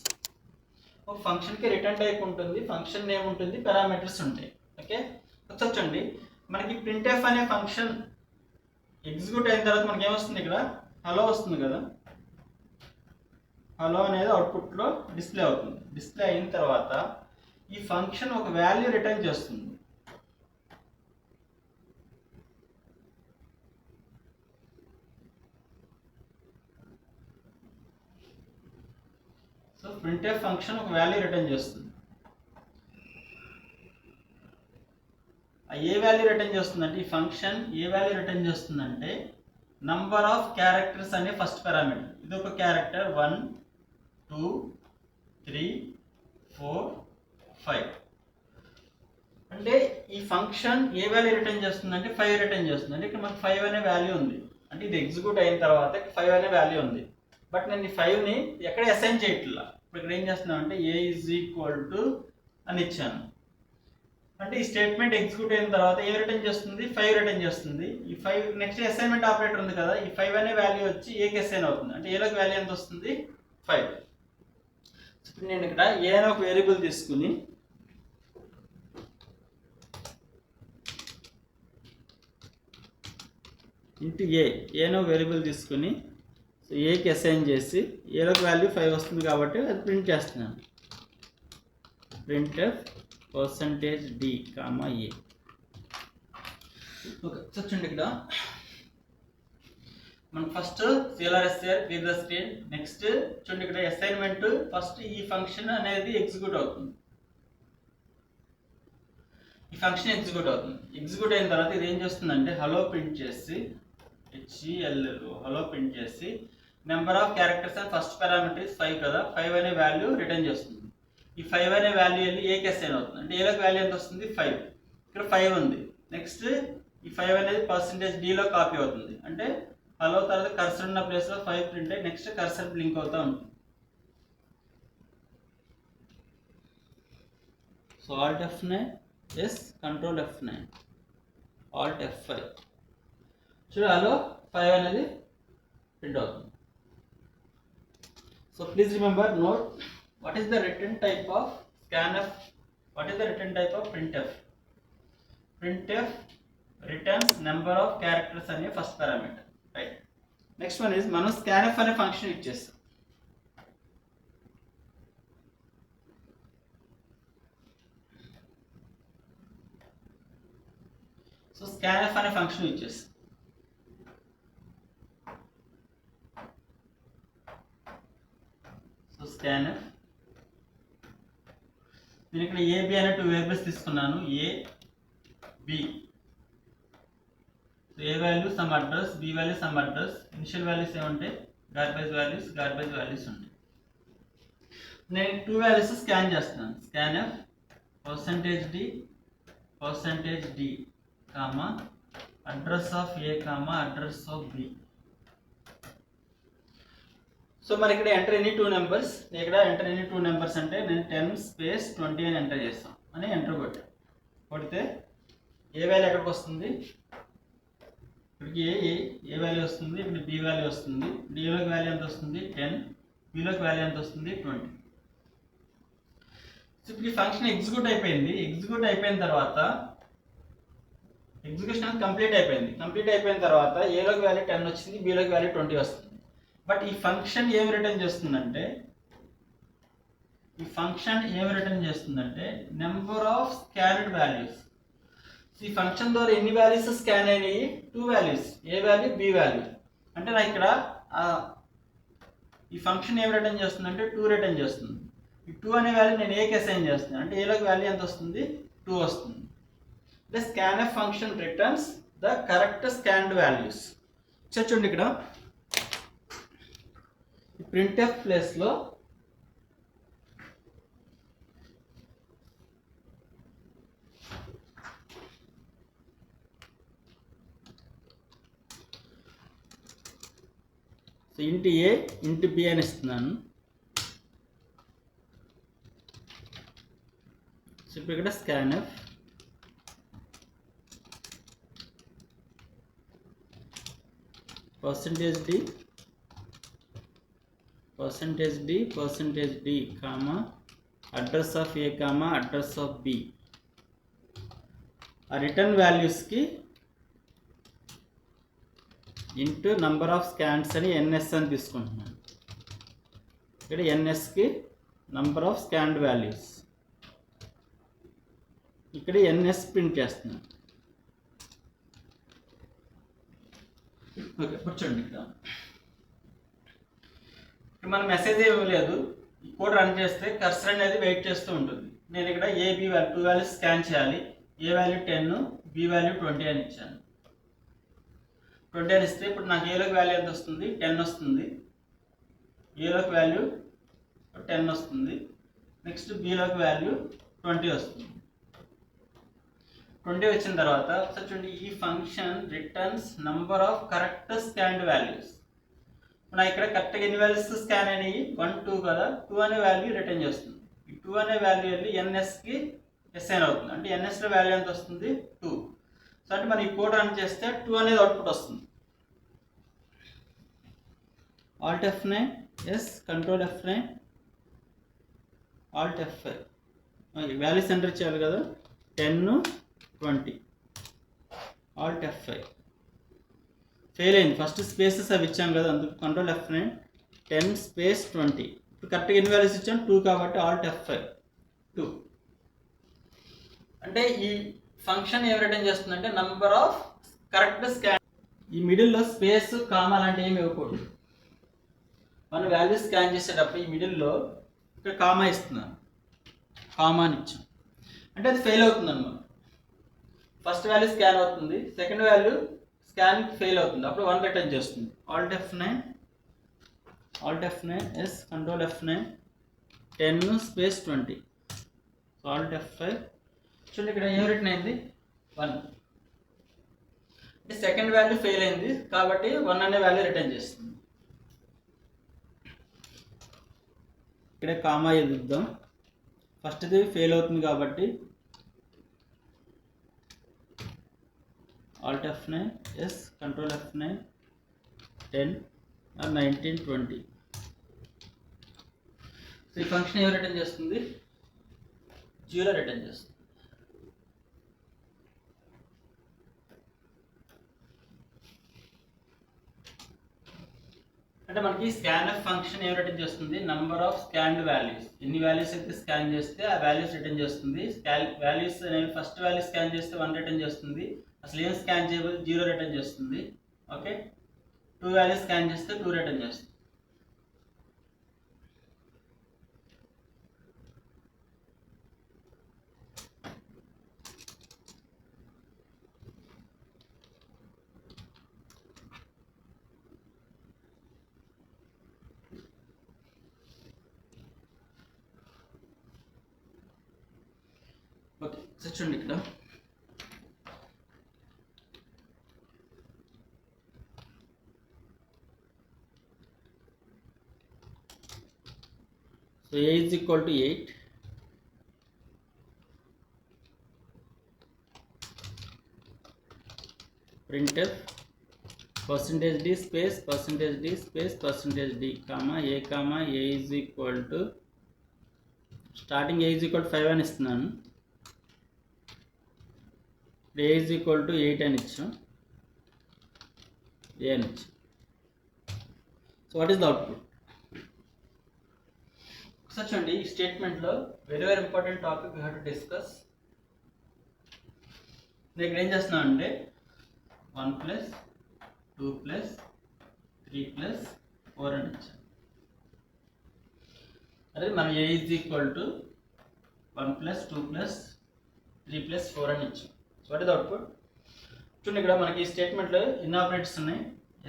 Speaker 1: ఒక ఫంక్షన్కి రిటర్న్ టైప్ ఉంటుంది, ఫంక్షన్ నేమ్ ఉంటుంది, పారామీటర్స్ ఉంటాయి. ఓకే, వచ్చండి మనకి printf అనే ఫంక్షన్ ఎగ్జిక్యూట్ అయిన తర్వాత మనకి ఏమొస్తుంది, ఇక్కడ హలో వస్తుంది కదా, హలో అనేది అవుట్పుట్లో డిస్ప్లే అవుతుంది. డిస్ప్లే అయిన తర్వాత ఈ ఫంక్షన్ ఒక వాల్యూ రిటర్న్ చేస్తుంది. సో printf ఫంక్షన్ ఒక వాల్యూ రిటర్న్ చేస్తుంది. ఏ వాల్యూ రిటర్న్ చేస్తుందంటే, ఈ ఫంక్షన్ ఏ వాల్యూ రిటర్న్ చేస్తుందంటే నంబర్ ఆఫ్ క్యారెక్టర్స్ అనే ఫస్ట్ పారామీటర్. ఇది ఒక క్యారెక్టర్ 1 2 3 4 5. అంటే ఈ ఫంక్షన్ ఏ వాల్యూ రిటర్న్ చేస్తుందంటే 5 రిటర్న్ చేస్తుంది. అంటే ఇక్కడ మనకు 5 అనే వాల్యూ ఉంది. అంటే ఇది ఎగ్జిక్యూట్ అయిన తర్వాత 5 అనే వాల్యూ ఉంది. బట్ నేను ఈ 5ని ఎక్కడ అసైన్ చేయట్లా. ఇప్పుడు ఇక్కడ ఏం చేస్తున్నాం అంటే a = అని ఇచ్చాను. అంటే ఈ స్టేట్మెంట్ ఎగ్జిక్యూట్ అయిన తర్వాత ఏ రిటర్న్ చేస్తుంది, 5 రిటర్న్ చేస్తుంది. ఈ 5 నెక్స్ట్ అసైన్మెంట్ ఆపరేటర్ ఉంది కదా, ఈ 5 అనే వాల్యూ వచ్చి ఏకి అసైన్ అవుతుంది. అంటే ఏలోకి వాల్యూ ఎంత వస్తుంది, 5. ఇప్పుడు నేను ఇక్కడ ఏ అనే ఒక వేరియబుల్ తీసుకుని ఇంటూ ఏ అనే ఒక వేరియబుల్ తీసుకుని ఏకి అసైన్ చేసి ఏలోకి వాల్యూ 5 వస్తుంది కాబట్టి అది ప్రింట్ చేస్తున్నాను. printf %d, a. ఓకే, చూడండి ఇక్కడ మనం first clrsr clear the screen. Next చూడండి ఇక్కడ అసైన్మెంట్ ఫస్ట్ ఈ ఫంక్షన్ అనేది ఎగ్జిక్యూట్ అవుతుంది. ఈ ఫంక్షన్ ఎగ్జిక్యూట్ అవుతుంది. ఎగ్జిక్యూట్ అయిన తర్వాత ఇది ఏం చేస్తుందంటే హలో ప్రింట్ చేసి హలో ప్రింట్ చేసి number of characters and first parameter is 5 కదా, 5 అనే వాల్యూ రిటర్న్ చేస్తుంది. ఈ 5 అనే వాల్యూ వెళ్ళి ఏకి అసైన్ అవుతుంది. అంటే ఏలోకి వాల్యూ ఎంత వస్తుంది, 5. ఇక్కడ 5 ఉంది. నెక్స్ట్ ఈ 5 అనేది %d కాపీ అవుతుంది. అంటే హలో తర్వాత కర్సర్ ఉన్న ప్లేస్లో 5 ప్రింట్ అయ్యి నెక్స్ట్ కర్సర్ బ్లింక్ అవుతూ ఉంటుంది. So Alt F9, yes control F9, Alt F5. చూడు హలో 5 అనేది ప్రింట్ అవుతుంది. So please remember, note what is the return type of scanf, what is the return type of printf. Printf returns number of characters అనే first parameter, right. Next one is మనం scanf అనే function ఇచ్చేస్తాం. So scanf అనే function ఇచ్చేస్తాం. So scanf నేను ఇక్కడ AB అనే 2 variables తీసుకున్నాను, A B. A value some address, B value some address. Initial values ఏముంటాయి, గార్బేజ్ వాల్యూస్ ఉంటాయి. నేను 2 వాల్యూస్ స్కాన్ చేస్తున్నాను. scanf %d, address of A, address of B. So మరి ఇక్కడ ఎంటర్ ఎనీ 2 నెంబర్స్, ఇక్కడ ఎంటర్ ఎనీ 2 నెంబర్స్ అంటే నేను 10 space 20 అని ఎంటర్ చేస్తాను అని ఎంటర్ కొడితే ఏ వాల్యూ ఎక్కడికి వస్తుంది, ఇక్కడికి ఏ వాల్యూ వస్తుంది, ఇక్కడ B వాల్యూ వస్తుంది. Dలోకి వాల్యూ ఎంత వస్తుంది, 10. Bలోకి వాల్యూ ఎంత వస్తుంది, 20. సో ఇప్పుడు ఈ ఫంక్షన్ ఎగ్జిక్యూట్ అయిపోయింది. ఎగ్జిక్యూట్ అయిపోయిన తర్వాత ఎగ్జిక్యూషన్ కంప్లీట్ అయిపోయిన తర్వాత ఏలోకి వాల్యూ 10 వచ్చింది, Bలోకి వాల్యూ 20 వస్తుంది. బట్ ఈ ఫంక్షన్ ఏమి రిటర్న్ చేస్తుందంటే నెంబర్ ఆఫ్ స్కాన్డ్ వాల్యూస్. ఈ ఫంక్షన్ ద్వారా ఎన్ని వాల్యూస్ స్కాన్ అయినాయి, 2 వాల్యూస్, ఏ వాల్యూ B వాల్యూ. అంటే నాకు ఇక్కడ ఈ ఫంక్షన్ ఏమి రిటర్న్ చేస్తుందంటే 2 రిటర్న్ చేస్తుంది. ఈ 2 అనే వాల్యూ నేను ఏకి అసైన్ చేస్తున్నాను. అంటే ఏలోకి వాల్యూ ఎంత వస్తుంది, 2 వస్తుంది. The scanf function returns the correct scanned values. చూడండి ఇక్కడ printf ప్లేస్లో ఇంటూ A ఇంటూ B అని ఇస్తున్నాను. సో ఇప్పుడు ఇక్కడ scanf %d comma address of a comma address of b ఆ రిటర్న్ వాల్యూస్కి ఇంటూ నంబర్ ఆఫ్ స్కాన్స్ అని ఎన్ఎస్ అని తీసుకుంటున్నాను. ఇక్కడ ఎన్ఎస్కి నంబర్ ఆఫ్ స్కాన్డ్ వాల్యూస్, ఇక్కడ ఎన్ఎస్ ప్రింట్ చేస్తున్నాను. ఓకే, కూర్చోండి. ఇక్కడ మన మెసేజ్ ఏమీ లేదు, ఈ కోడ్ రన్ చేస్తే కర్సర్ అనేది వెయిట్ చేస్తూ ఉంటుంది. నేను ఇక్కడ a b value 2 values scan చేయాలి. ఏ వాల్యూ 10, బి వాల్యూ 20 అని ఇచ్చాను. 20 అని ఇస్తే ఇప్పుడు నాకు ఏలోకి వాల్యూ ఎంత వస్తుంది? 10 వస్తుంది. ఏలోకి వాల్యూ 10 వస్తుంది. నెక్స్ట్ బిలోకి వాల్యూ 20 వస్తుంది. 20 వచ్చిన తర్వాత ఒకసారి చూడండి, ఈ function returns number of correct scanned values. నా ఇక్కడ కరెక్ట్గా ఎన్ని వాల్యూస్ స్కాన్ అయినాయి? 1, 2 కదా. 2 అనే వాల్యూ రిటర్న్ చేస్తుంది. ఈ 2 అనే వాల్యూ వెళ్ళి ఎన్ఎస్కి అసైన్ అవుతుంది. అంటే ఎన్ఎస్లో వాల్యూ ఎంత వస్తుంది? 2. సో అంటే మనం ఈ కోడ్ రన్ చేస్తే 2 అనేది అవుట్పుట్ వస్తుంది. Alt F9, yes, Control F9, Alt F5. Values enter చేయాలి కదా, 10, 20. Alt F5 ఫెయిల్ అయింది. ఫస్ట్ స్పేసెస్ అవి ఇచ్చాం కదా, అందుకు కంట్రోల్ F9, 10 స్పేస్ 20. ఇప్పుడు కరెక్ట్గా ఎన్ని వాల్యూస్ ఇచ్చాం? 2 కాబట్టి Alt F5, 2. అంటే ఈ ఫంక్షన్ ఏం రిటర్న్ చేస్తుందంటే నంబర్ ఆఫ్ కరెక్ట్ స్కాన్. ఈ మిడిల్లో స్పేస్ కామా లాంటివి ఏమి ఇవ్వకూడదు. మనం వాల్యూ స్కాన్ చేసేటప్పుడు ఈ మిడిల్లో ఇక్కడ కామా ఇస్తున్నాను, కామా అని ఇచ్చాం అంటే అది ఫెయిల్ అవుతుంది అన్నమాట. ఫస్ట్ వాల్యూ స్కాన్ అవుతుంది, సెకండ్ వాల్యూ స్కాన్ ఫెయిల్ అవుతుంది, అప్పుడు 1 రిటర్న్ చేస్తుంది. Alt F9, yes, control F9, 10 space 20. So Alt F5 చూడండి, ఇక్కడ ఏం రిటర్న్ అయింది? 1. అంటే సెకండ్ వాల్యూ ఫెయిల్ అయింది కాబట్టి 1 అనే వాల్యూ రిటర్న్ చేస్తుంది. ఇక్కడ కామా ఎదుద్దాం. ఫస్ట్ది ఫెయిల్ అవుతుంది కాబట్టి Alt F9, yes, control F9, 10 or 19, 20. So ఈ ఫంక్షన్ ఏం రిటర్న్ చేస్తుంది? 0 రిటర్న్ చేస్తుంది. అంటే మనకి స్కాన్ఎఫ్ ఫంక్షన్ ఏం రిటర్న్ చేస్తుంది? Number of scanned values. ఎన్ని వాల్యూస్ అయితే స్కాన్ చేస్తే ఆ వాల్యూస్ రిటర్న్ చేస్తుంది. వాల్యూస్ అనేవి ఫస్ట్ వాల్యూ స్కాన్ చేస్తే 1 రిటర్న్ చేస్తుంది. అసలు ఏం స్కాన్ చేయబోదు? 0 రిటర్న్ చేస్తుంది. ఓకే, 2 వాల్యూస్ స్కాన్ చేస్తే 2 రిటర్న్ చేస్తుంది. ఓకే, సో చూడండి ఇక్కడ so a is equal to 8, printf %d space %d space %d comma a is equal to starting a is equal to 5 అని ఇస్తున్నాను. a is equal to 8 అని ఇచ్చాం, a అని ఇచ్చాం. So what is the output? ఒకసారి చూడండి, ఈ స్టేట్మెంట్లో very important topic we have to discuss. నేను ఇక్కడ ఏం చేస్తున్నాను అంటే 1 + 2 + 3 + 4 అని ఇచ్చాను. అదే మనం a is equal to 1 + 2 + 3 + 4 అని ఇచ్చాం. So what is the output? చూడండి, ఇక్కడ మనకి ఈ స్టేట్మెంట్లో ఎన్ని ఆపరేటర్స్ ఉన్నాయి?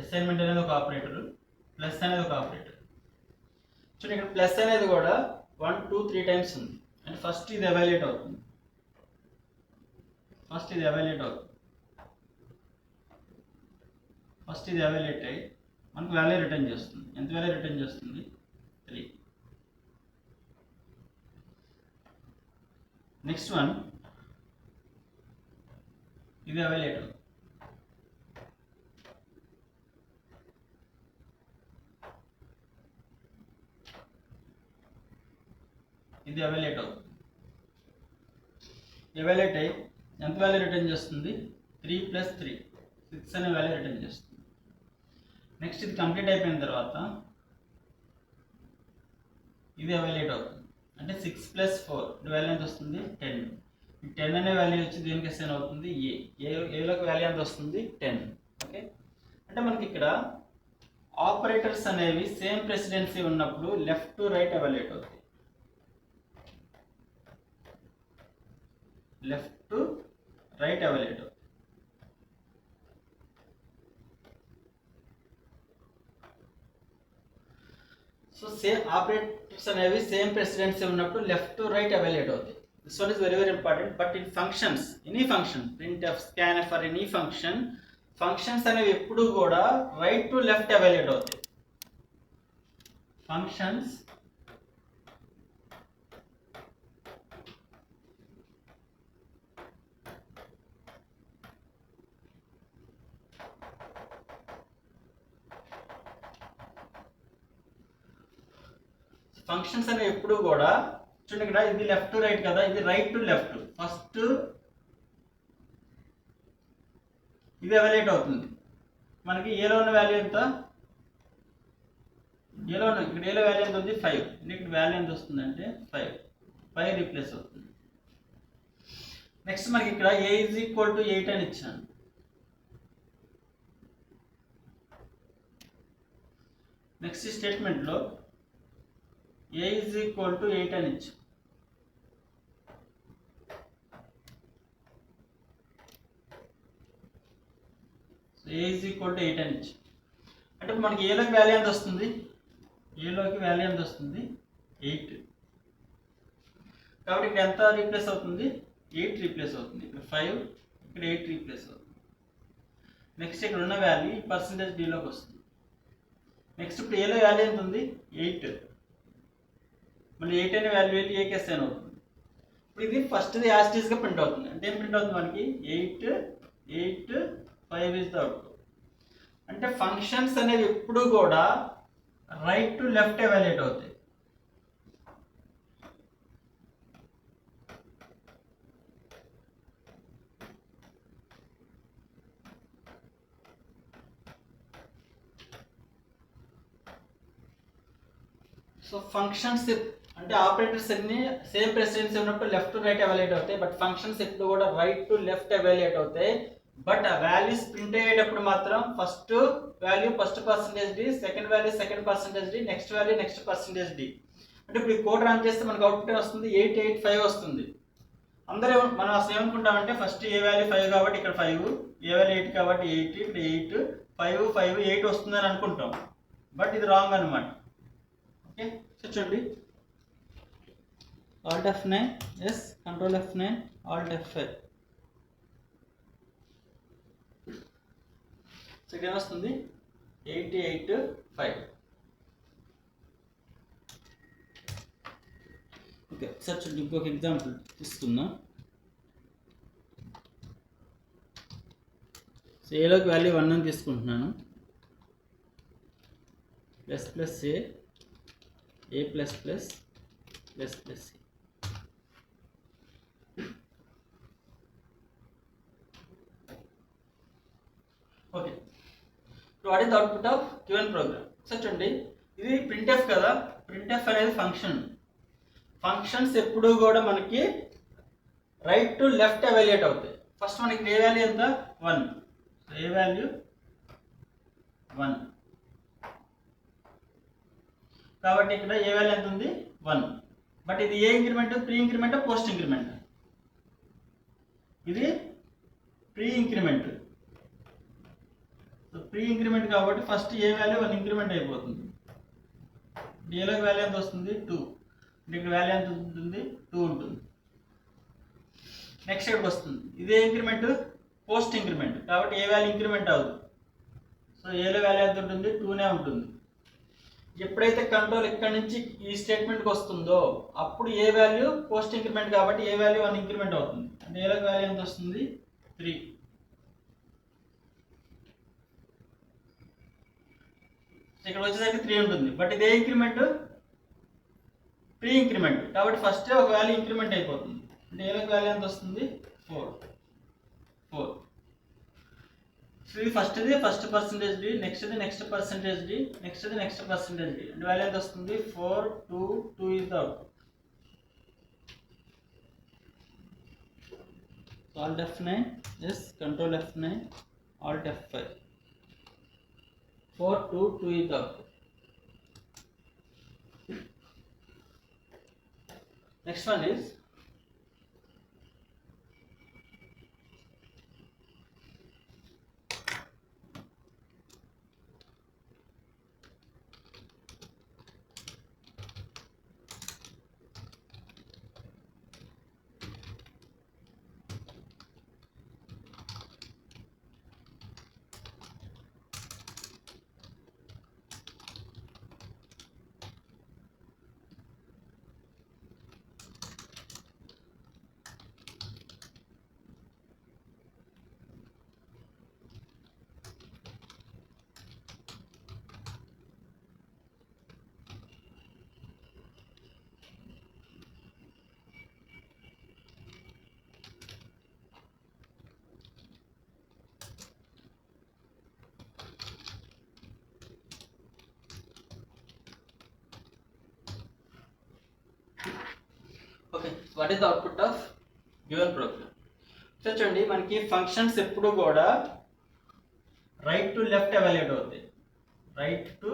Speaker 1: అసైన్మెంట్ అనేది ఒక ఆపరేటర్, ప్లస్ అనేది ఒక ఆపరేటర్. చూడండి, ఇక్కడ ప్లస్ అనేది కూడా 1, 2, 3 టైమ్స్ ఉంది. అంటే ఫస్ట్ ఇది ఎవాల్యుయేట్ అవుతుంది, ఫస్ట్ ఇది ఎవాల్యుయేట్ అయ్యి మనకు వాల్యూ రిటర్న్ చేస్తుంది. ఎంత వాల్యూ రిటర్న్ చేస్తుంది? 3. నెక్స్ట్ వన్ ఇది అవైలేటివ్, ఇది అవైలేట్ అవుతుంది. ఎవాల్యుయేట్ అయ్యి ఎంత వాల్యూ రిటర్న్ చేస్తుంది? 3 + 3 6 అనే వాల్యూ రిటర్న్ చేస్తుంది. నెక్స్ట్ ఇది కంప్లీట్ అయిపోయిన తర్వాత ఇది ఎవాల్యుయేట్ అవుతుంది. అంటే 6 + 4 వాల్యూ ఎంత వస్తుంది? 10. ఈ 10 అనే వాల్యూ వచ్చి దేనికి అసైన్ అవుతుంది? ఏలోకి వాల్యూ ఎంత వస్తుంది? 10. ఓకే, అంటే మనకి ఇక్కడ ఆపరేటర్స్ అనేవి సేమ్ ప్రెసిడెన్సీ ఉన్నప్పుడు లెఫ్ట్ టు రైట్ ఎవాల్యుయేట్ అవుతాయి. లెఫ్ట్ టు రైట్ ఎవాల్యుయేట్ అవుతాయి. సో సేమ్ ఆపరేటర్స్ అనేవి సేమ్ ప్రెసిడెన్సీ ఉన్నప్పుడు లెఫ్ట్ టు రైట్ ఎవాల్యుయేట్ అవుతాయి. This one is very very important. But in functions, any function, printf, scanf for any function, functions అనేవి ఎప్పుడు కూడా right to left evaluate అవుతాయి. Functions functions అనేవి ఎప్పుడు కూడా చూడండి, ఇక్కడ ఇది లెఫ్ట్ టు రైట్ కదా, ఇది రైట్ టు లెఫ్ట్. ఫస్ట్ ఇది ఎవాల్యుయేట్ అవుతుంది. మనకి ఏలో ఉన్న వాల్యూ ఎంత? ఏలో ఉన్న ఇక్కడ ఏలో వాల్యూ ఎంత ఉంది? 5. ఇక్కడ వాల్యూ ఎంత వస్తుంది అంటే 5 రీప్లేస్ అవుతుంది. నెక్స్ట్ మనకి ఇక్కడ a = 8 అని ఇచ్చాను. నెక్స్ట్ స్టేట్మెంట్లో a = 8 అని ఇచ్చాను. a = 8 అని ఇచ్చాను. అంటే మనకి ఏలోకి వాల్యూ ఎంత వస్తుంది? ఏలోకి వాల్యూ ఎంత వస్తుంది? 8. కాబట్టి ఇక్కడ ఎంత రీప్లేస్ అవుతుంది? 8 రీప్లేస్ అవుతుంది. ఇక్కడ 5, ఇక్కడ 8 రీప్లేస్ అవుతుంది. నెక్స్ట్ ఇక్కడ ఉన్న వాల్యూ %d లోకి వస్తుంది. నెక్స్ట్ ఇప్పుడు ఏలో వాల్యూ ఎంత ఉంది? 8. మళ్ళీ 8 అనే వాల్యూ వెళ్ళి ఏకి అసైన్ అవుతుంది. ఇప్పుడు ఇది ఫస్ట్ది యాజ్ ఇట్ ఈస్గా ప్రింట్ అవుతుంది. అంటే ఏం ప్రింట్ అవుతుంది మనకి? 8, 8, 5 ఇస్ ద అవుట్పుట్. అంటే ఫంక్షన్స్ అనేవి ఎప్పుడు కూడా రైట్ టు లెఫ్ట్ ఎవాల్యుయేట్ అవుతాయి. సో ఫంక్షన్స్ అంటే ఆపరేటర్స్ అన్ని సేమ్ ప్రెసిడెన్సీ ఉన్నప్పుడు లెఫ్ట్ టు రైట్ ఎవాల్యుయేట్ అవుతాయి. బట్ ఫంక్షన్స్ ఎప్పుడు కూడా రైట్ టు లెఫ్ట్ ఎవాల్యుయేట్ అవుతాయి. బట్ ఆ వాల్యూస్ ప్రింట్ అయ్యేటప్పుడు మాత్రం first value first %d, second value second %d, next value next %d. అంటే ఇప్పుడు ఈ కోడ్ రన్ చేస్తే మనకు అవుట్పుట్ వస్తుంది 885 వస్తుంది. అందరూ మనం అసలు ఏమనుకుంటామంటే ఫస్ట్ ఏ వాల్యూ 5 కాబట్టి ఇక్కడ 5, ఏ వాల్యూ 8 కాబట్టి 8, ఇక్కడ 8, 5, 5, 8 వస్తుందని అనుకుంటాం. బట్ ఇది రాంగ్ అనమాట. ఓకే, చూడండి, Alt F9, yes, Control F9, Alt F5. So ఇక్కడ ఏమొస్తుంది? 885. ఓకే, సార్ చూడండి, ఇంకొక ఎగ్జాంపుల్ తీసుకుందాం. సో ఏలోకి వాల్యూ 1 అని తీసుకుంటున్నాను. ++a, a++, okay, what is the output of given program? So చూడండి, ఇది printf కదా. printf అనేది ఫంక్షన్. ఫంక్షన్స్ ఎప్పుడు కూడా మనకి రైట్ టు లెఫ్ట్ ఎవాల్యుయేట్ అవుతాయి. ఫస్ట్ మనకి ఏ వాల్యూ ఎంత? 1. సో ఏ వాల్యూ 1 కాబట్టి ఇక్కడ ఏ వాల్యూ ఎంత ఉంది? 1. బట్ ఇది ఏ increment? Pre increment, post increment? ఇది pre increment. So pre increment కాబట్టి ఫస్ట్ ఏ వాల్యూ 1 ఇంక్రిమెంట్ అయిపోతుంది. ఏలోకి వాల్యూ ఎంత వస్తుంది? 2. ఇక్కడ వాల్యూ ఎంత ఉంటుంది? 2 ఉంటుంది. నెక్స్ట్ ఇక్కడికి వస్తుంది, ఇదే ఇంక్రిమెంట్ పోస్ట్ ఇంక్రిమెంట్ కాబట్టి ఏ వాల్యూ ఇంక్రిమెంట్ అవ్వదు. సో ఏలో వాల్యూ ఎంత ఉంటుంది? 2నే ఉంటుంది. ఎప్పుడైతే కంట్రోల్ ఇక్కడ నుంచి ఈ స్టేట్మెంట్కి వస్తుందో అప్పుడు ఏ వాల్యూ పోస్ట్ ఇంక్రిమెంట్ కాబట్టి ఏ వాల్యూ 1 ఇంక్రిమెంట్ అవుతుంది. అంటే ఏ వాల్యూ ఎంత వస్తుంది 3. ఇక్కడ వచ్చేసరికి 3 ఉంటుంది. బట్ ఇదే ఇంక్రిమెంట్ ప్రీ ఇంక్రిమెంట్ కాబట్టి ఫస్ట్ ఒక వాల్యూ ఇంక్రిమెంట్ అయిపోతుంది. అంటే ఏ వాల్యూ ఎంత వస్తుంది 4. సో ఇది first percentage d, next percentage d, next percentage d. అంటే వాల్యూ ఎంత వస్తుంది 4, 2 is the output. So alt F9, yes, control F9, alt F5. 4, 2 is the output. Next one is okay. What is the output of given program? చూడండి, మనకి functions ఎప్పుడు కూడా right to left evaluate అవుతాయి. Right to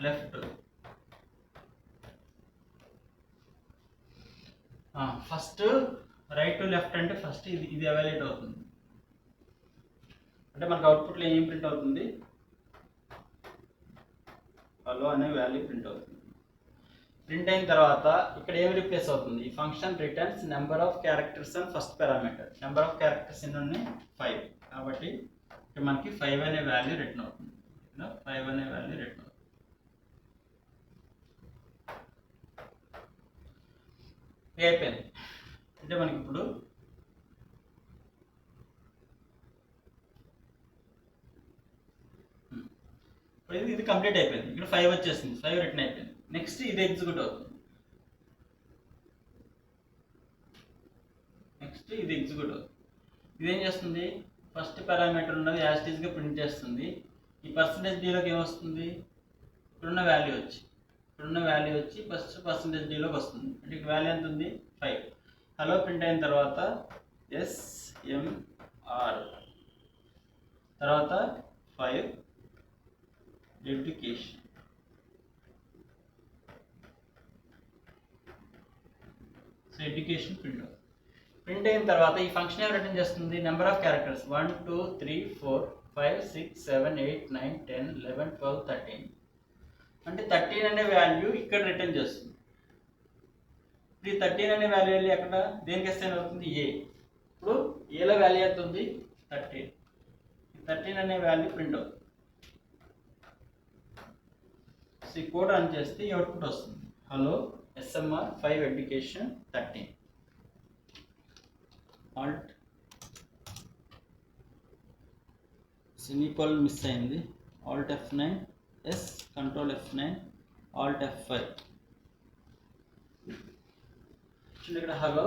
Speaker 1: left. First right to left అంటే first ఇది evaluate అవుతుంది. అంటే మనకు అవుట్పుట్లో ఏం ప్రింట్ అవుతుంది, హలో అనే వాల్యూ ప్రింట్ అవుతుంది. ప్రింట్ అయిన తర్వాత ఇక్కడ ఏమి రిప్లేస్ అవుతుంది, ఈ function returns number of characters and first parameter. Number of characters ఎన్ని ఉన్నాయి 5. కాబట్టి ఇక్కడ మనకి 5 అనే వాల్యూ రిటర్న్ అవుతుంది. 5 అనే వాల్యూ రిటర్న్ అవుతుంది. అయిపోయింది. అంటే మనకి ఇప్పుడు ఇది కంప్లీట్ అయిపోయింది. ఇక్కడ 5 వచ్చేసింది, 5 రిటర్న్ అయిపోయింది. నెక్స్ట్ ఇది ఎగ్జిక్యూట్ అవుతుంది. ఇదేం చేస్తుంది, ఫస్ట్ పారామీటర్ ఉన్నది యాజ్ టీజ్గా ప్రింట్ చేస్తుంది. ఈ పర్సంటేజ్ డీలోకి ఏమొస్తుంది, ఇప్పుడున్న వాల్యూ వచ్చి ఫస్ట్ పర్సంటేజ్ డీలోకి వస్తుంది. అంటే ఇక్కడ వాల్యూ ఎంత ఉంది 5. హలో ప్రింట్ అయిన తర్వాత SMR తర్వాత 5 ఎడ్యుకేషన్. సో ఎడ్యుకేషన్ ప్రింట్ అయిన తర్వాత ఈ ఫంక్షన్ ఏం రిటర్న్ చేస్తుంది, నెంబర్ ఆఫ్ క్యారెక్టర్స్ 1 2 3 4 5 6 7 8 9 10 11 12 13. అంటే 13 అనే వాల్యూ ఇక్కడ రిటర్న్ చేస్తుంది. ఈ 13 అనే వాల్యూ వెళ్ళి అక్కడ దేనికి అసైన్ అవుతుంది, ఏ. ఇప్పుడు ఏలో వాల్యూ ఎంత ఉంది 13. 13 అనే వాల్యూ ప్రింట్ అవుతుంది. సో ఈ కోడ్ రన్ చేస్తే ఈ అవుట్పుట్ వస్తుంది, hello SMR 5 education 13. Alt semicolon miss అయింది, alt F9, yes control F9, alt F5. ఇక్కడ hello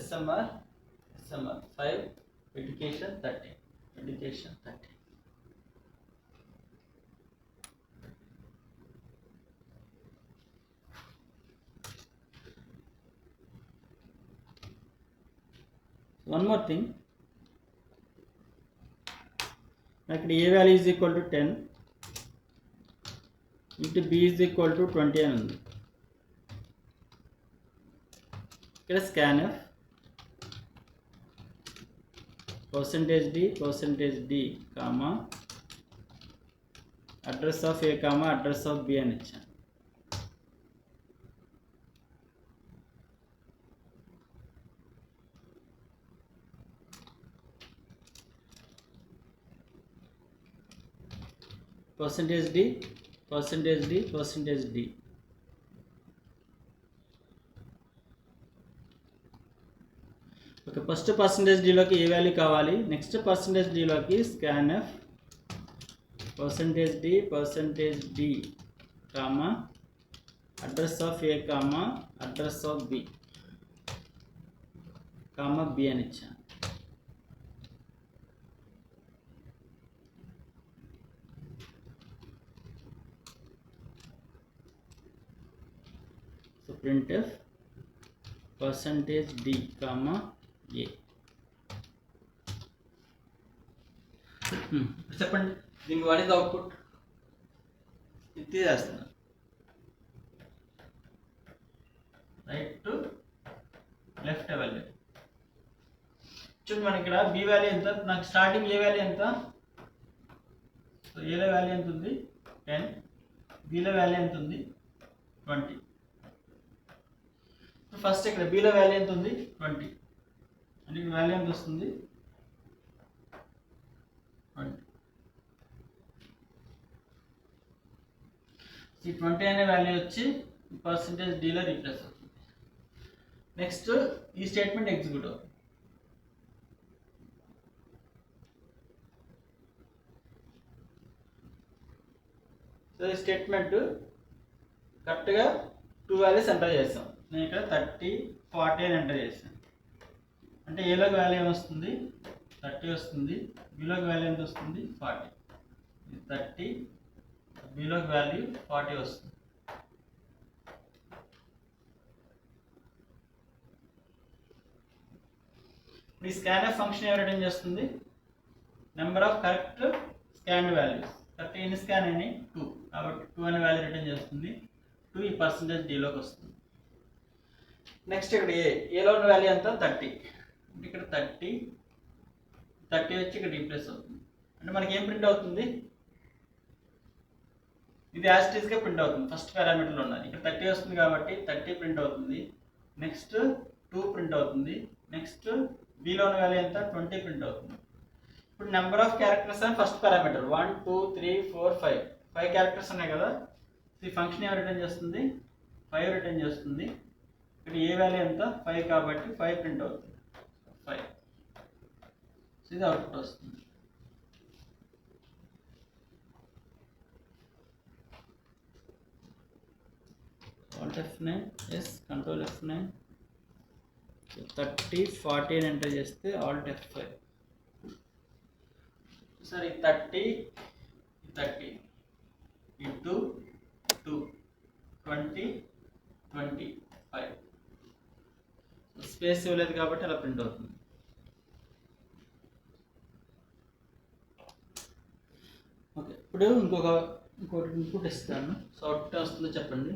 Speaker 1: SMR 5 education 13. One more thing, ఇక్కడ a value is equal to 10 into b is equal to 20 అని ఉంది. ఇక్కడ scanf %d comma address of a comma address of b అని ఇచ్చాను. Percentage d, percentage d, percentage d. Okay, first percentage డిలోకి a value కావాలి, next percentage డిలోకి scanf percentage d comma address of a comma address of b comma b అని ఇచ్చాను. So printf percentage d comma a. చెప్పండి దీనికి what is output, ఇది చేస్తున్నా right to left value. చూడండి మనకి ఇక్కడ బి వాల్యూ ఎంత, నాకు స్టార్టింగ్ ఏ వాల్యూ ఎంత, సో ఏలో వాల్యూ ఎంత ఉంది 10, బిలో వాల్యూ ఎంత ఉంది 20. ఫస్ట్ ఇక్కడ బిలో వాల్యూ ఎంత ఉంది 20, అంటే ఇక్కడ వాల్యూ ఎంత వస్తుంది 20. ఈ 20 అనే వాల్యూ వచ్చి పర్సంటేజ్ డీలో రీప్లేస్ అవుతుంది. నెక్స్ట్ ఈ స్టేట్మెంట్ ఎగ్జిక్యూట్ అవుతుంది. సో ఈ స్టేట్మెంట్ కరెక్ట్గా 2 వాల్యూస్ ఎంటర్ చేస్తాం. నేను ఇక్కడ 30, 40 అని ఎంటర్ చేశాను. అంటే ఏలోకి వాల్యూ ఏమొస్తుంది 30 వస్తుంది, బిలోకి వాల్యూ ఎంత వస్తుంది 40. 30, బిలోకి వాల్యూ 40 వస్తుంది. ఈ స్కాన్ఎఫ్ ఫంక్షన్ ఏం రిటర్న్ చేస్తుంది, number of correct scanned values. Correct ఎన్ని స్కాన్ అయినాయి 2, కాబట్టి 2 అనే వాల్యూ రిటర్న్ చేస్తుంది. 2 ఈ పర్సంటేజ్ డీలోకి వస్తుంది. నెక్స్ట్ ఇక్కడ ఏలో ఉన్న వాల్యూ ఎంత 30, అంటే ఇక్కడ 30 వచ్చి ఇక్కడ రీప్లేస్ అవుతుంది. అంటే మనకి ఏం ప్రింట్ అవుతుంది, ఇది యాస్టీస్గా ప్రింట్ అవుతుంది. ఫస్ట్ పారామీటర్లో ఉన్నది ఇక్కడ 30 వస్తుంది కాబట్టి 30 ప్రింట్ అవుతుంది. నెక్స్ట్ 2 ప్రింట్ అవుతుంది. నెక్స్ట్ బిలో ఉన్న వాల్యూ ఎంత 20 ప్రింట్ అవుతుంది. ఇప్పుడు నెంబర్ ఆఫ్ క్యారెక్టర్స్ అని ఫస్ట్ పారామీటర్ 1 2 3 4 5 క్యారెక్టర్స్ ఉన్నాయి కదా. ఈ ఫంక్షన్ ఏం రిటర్న్ చేస్తుంది 5 రిటర్న్ చేస్తుంది. ఇక్కడ ఏ వాల్యూ ఎంత 5 కాబట్టి 5 ప్రింట్ అవుతుంది 5. సో ఇది అవుట్పుట్ వస్తుంది. Alt F9, yes, Control F9. So 30, 40 అని ఎంటర్ చేస్తే Alt F5. సరే 30 ఇంటూ 2 20 25. స్పేస్ ఇవ్వలేదు కాబట్టి అలా ప్రింట్ అవుతుంది. ఓకే, ఇప్పుడు ఇంకోటి ఇన్పుట్ ఇస్తాను. సో అవుట్పుట్ వస్తుందో చెప్పండి.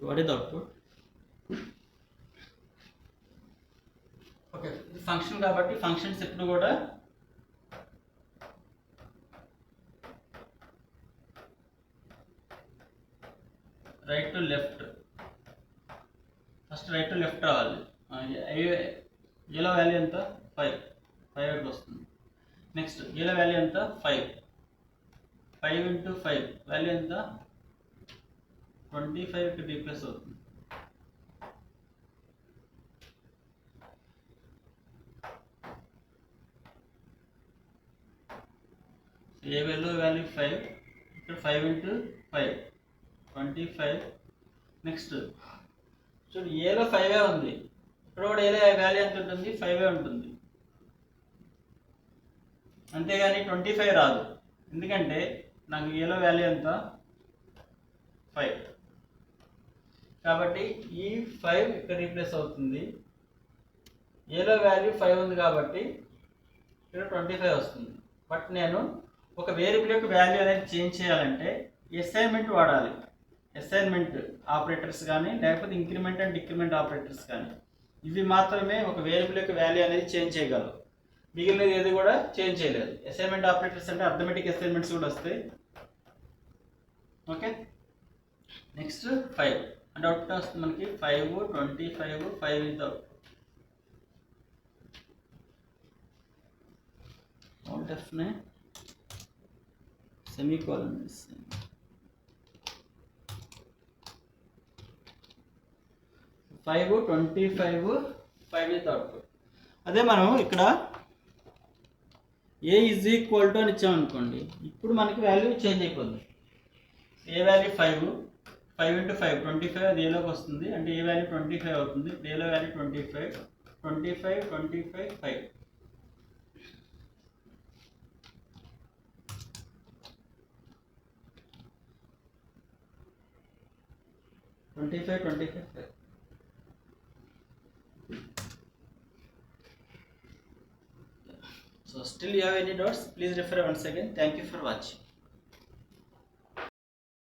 Speaker 1: What is the output? Okay, ఇది ఫంక్షన్ కాబట్టి ఫంక్షన్స్ ఎప్పుడు కూడా right to left, first right to left రావాలి. ఏలో వాల్యూ ఎంత 5 వస్తుంది. నెక్స్ట్ ఏలో వాల్యూ ఎంత 5 ఇంటూ 5 వాల్యూ ఎంత 25 రీప్లేస్ అవుతుంది. ఏ వాల్యూ 5, ఇక్కడ 5 ఇంటూ 5 25. నెక్స్ట్ చూడు ఏలో 5 ఉంది, ఇక్కడ కూడా ఏలో వాల్యూ ఎంత ఉంటుంది 5 ఉంటుంది. అంతేగాని 25 రాదు, ఎందుకంటే నాకు ఏలో వాల్యూ ఎంత 5 కాబట్టి ఈ 5 ఇక్కడ రీప్లేస్ అవుతుంది. ఏలో వాల్యూ 5 ఉంది కాబట్టి ఇక్కడ 25 వస్తుంది. బట్ నేను ఒక వేరియబుల్ యొక్క వాల్యూ అనేది చేంజ్ చేయాలంటే అసైన్మెంట్ వాడాలి. అసైన్మెంట్ ఆపరేటర్స్ కానీ లేకపోతే ఇంక్రిమెంట్ అండ్ డిక్రిమెంట్ ఆపరేటర్స్ కానీ ఇవి మాత్రమే ఒక వేరియబుల్ యొక్క వాల్యూ అనేది చేంజ్ చేయగలవు. మిగిలినది ఏది కూడా చేంజ్ చేయలేదు. అసైన్మెంట్ ఆపరేటర్స్ అంటే అర్థమెటిక్ అసైన్మెంట్స్ కూడా వస్తాయి. ఓకే, నెక్స్ట్ 5 అంటే అవుట్పుట్ వస్తుంది మనకి 5, 25, 5 is out of semicolon 5, 25, 5 is output. అదే మనం ఇక్కడ ఏ ఈజ్ ఈక్వల్ టు అని ఇచ్చామనుకోండి, ఇప్పుడు మనకి వాల్యూ చేంజ్ అయిపోతుంది. ఏ వాల్యూ 5 into 5 25, అది ఏలోకి వస్తుంది అంటే ఏ వాల్యూ 25 అవుతుంది. ఏలో value 25, 25, 25, 5. So still you have any doubts? Please refer once again. Thank you for watching.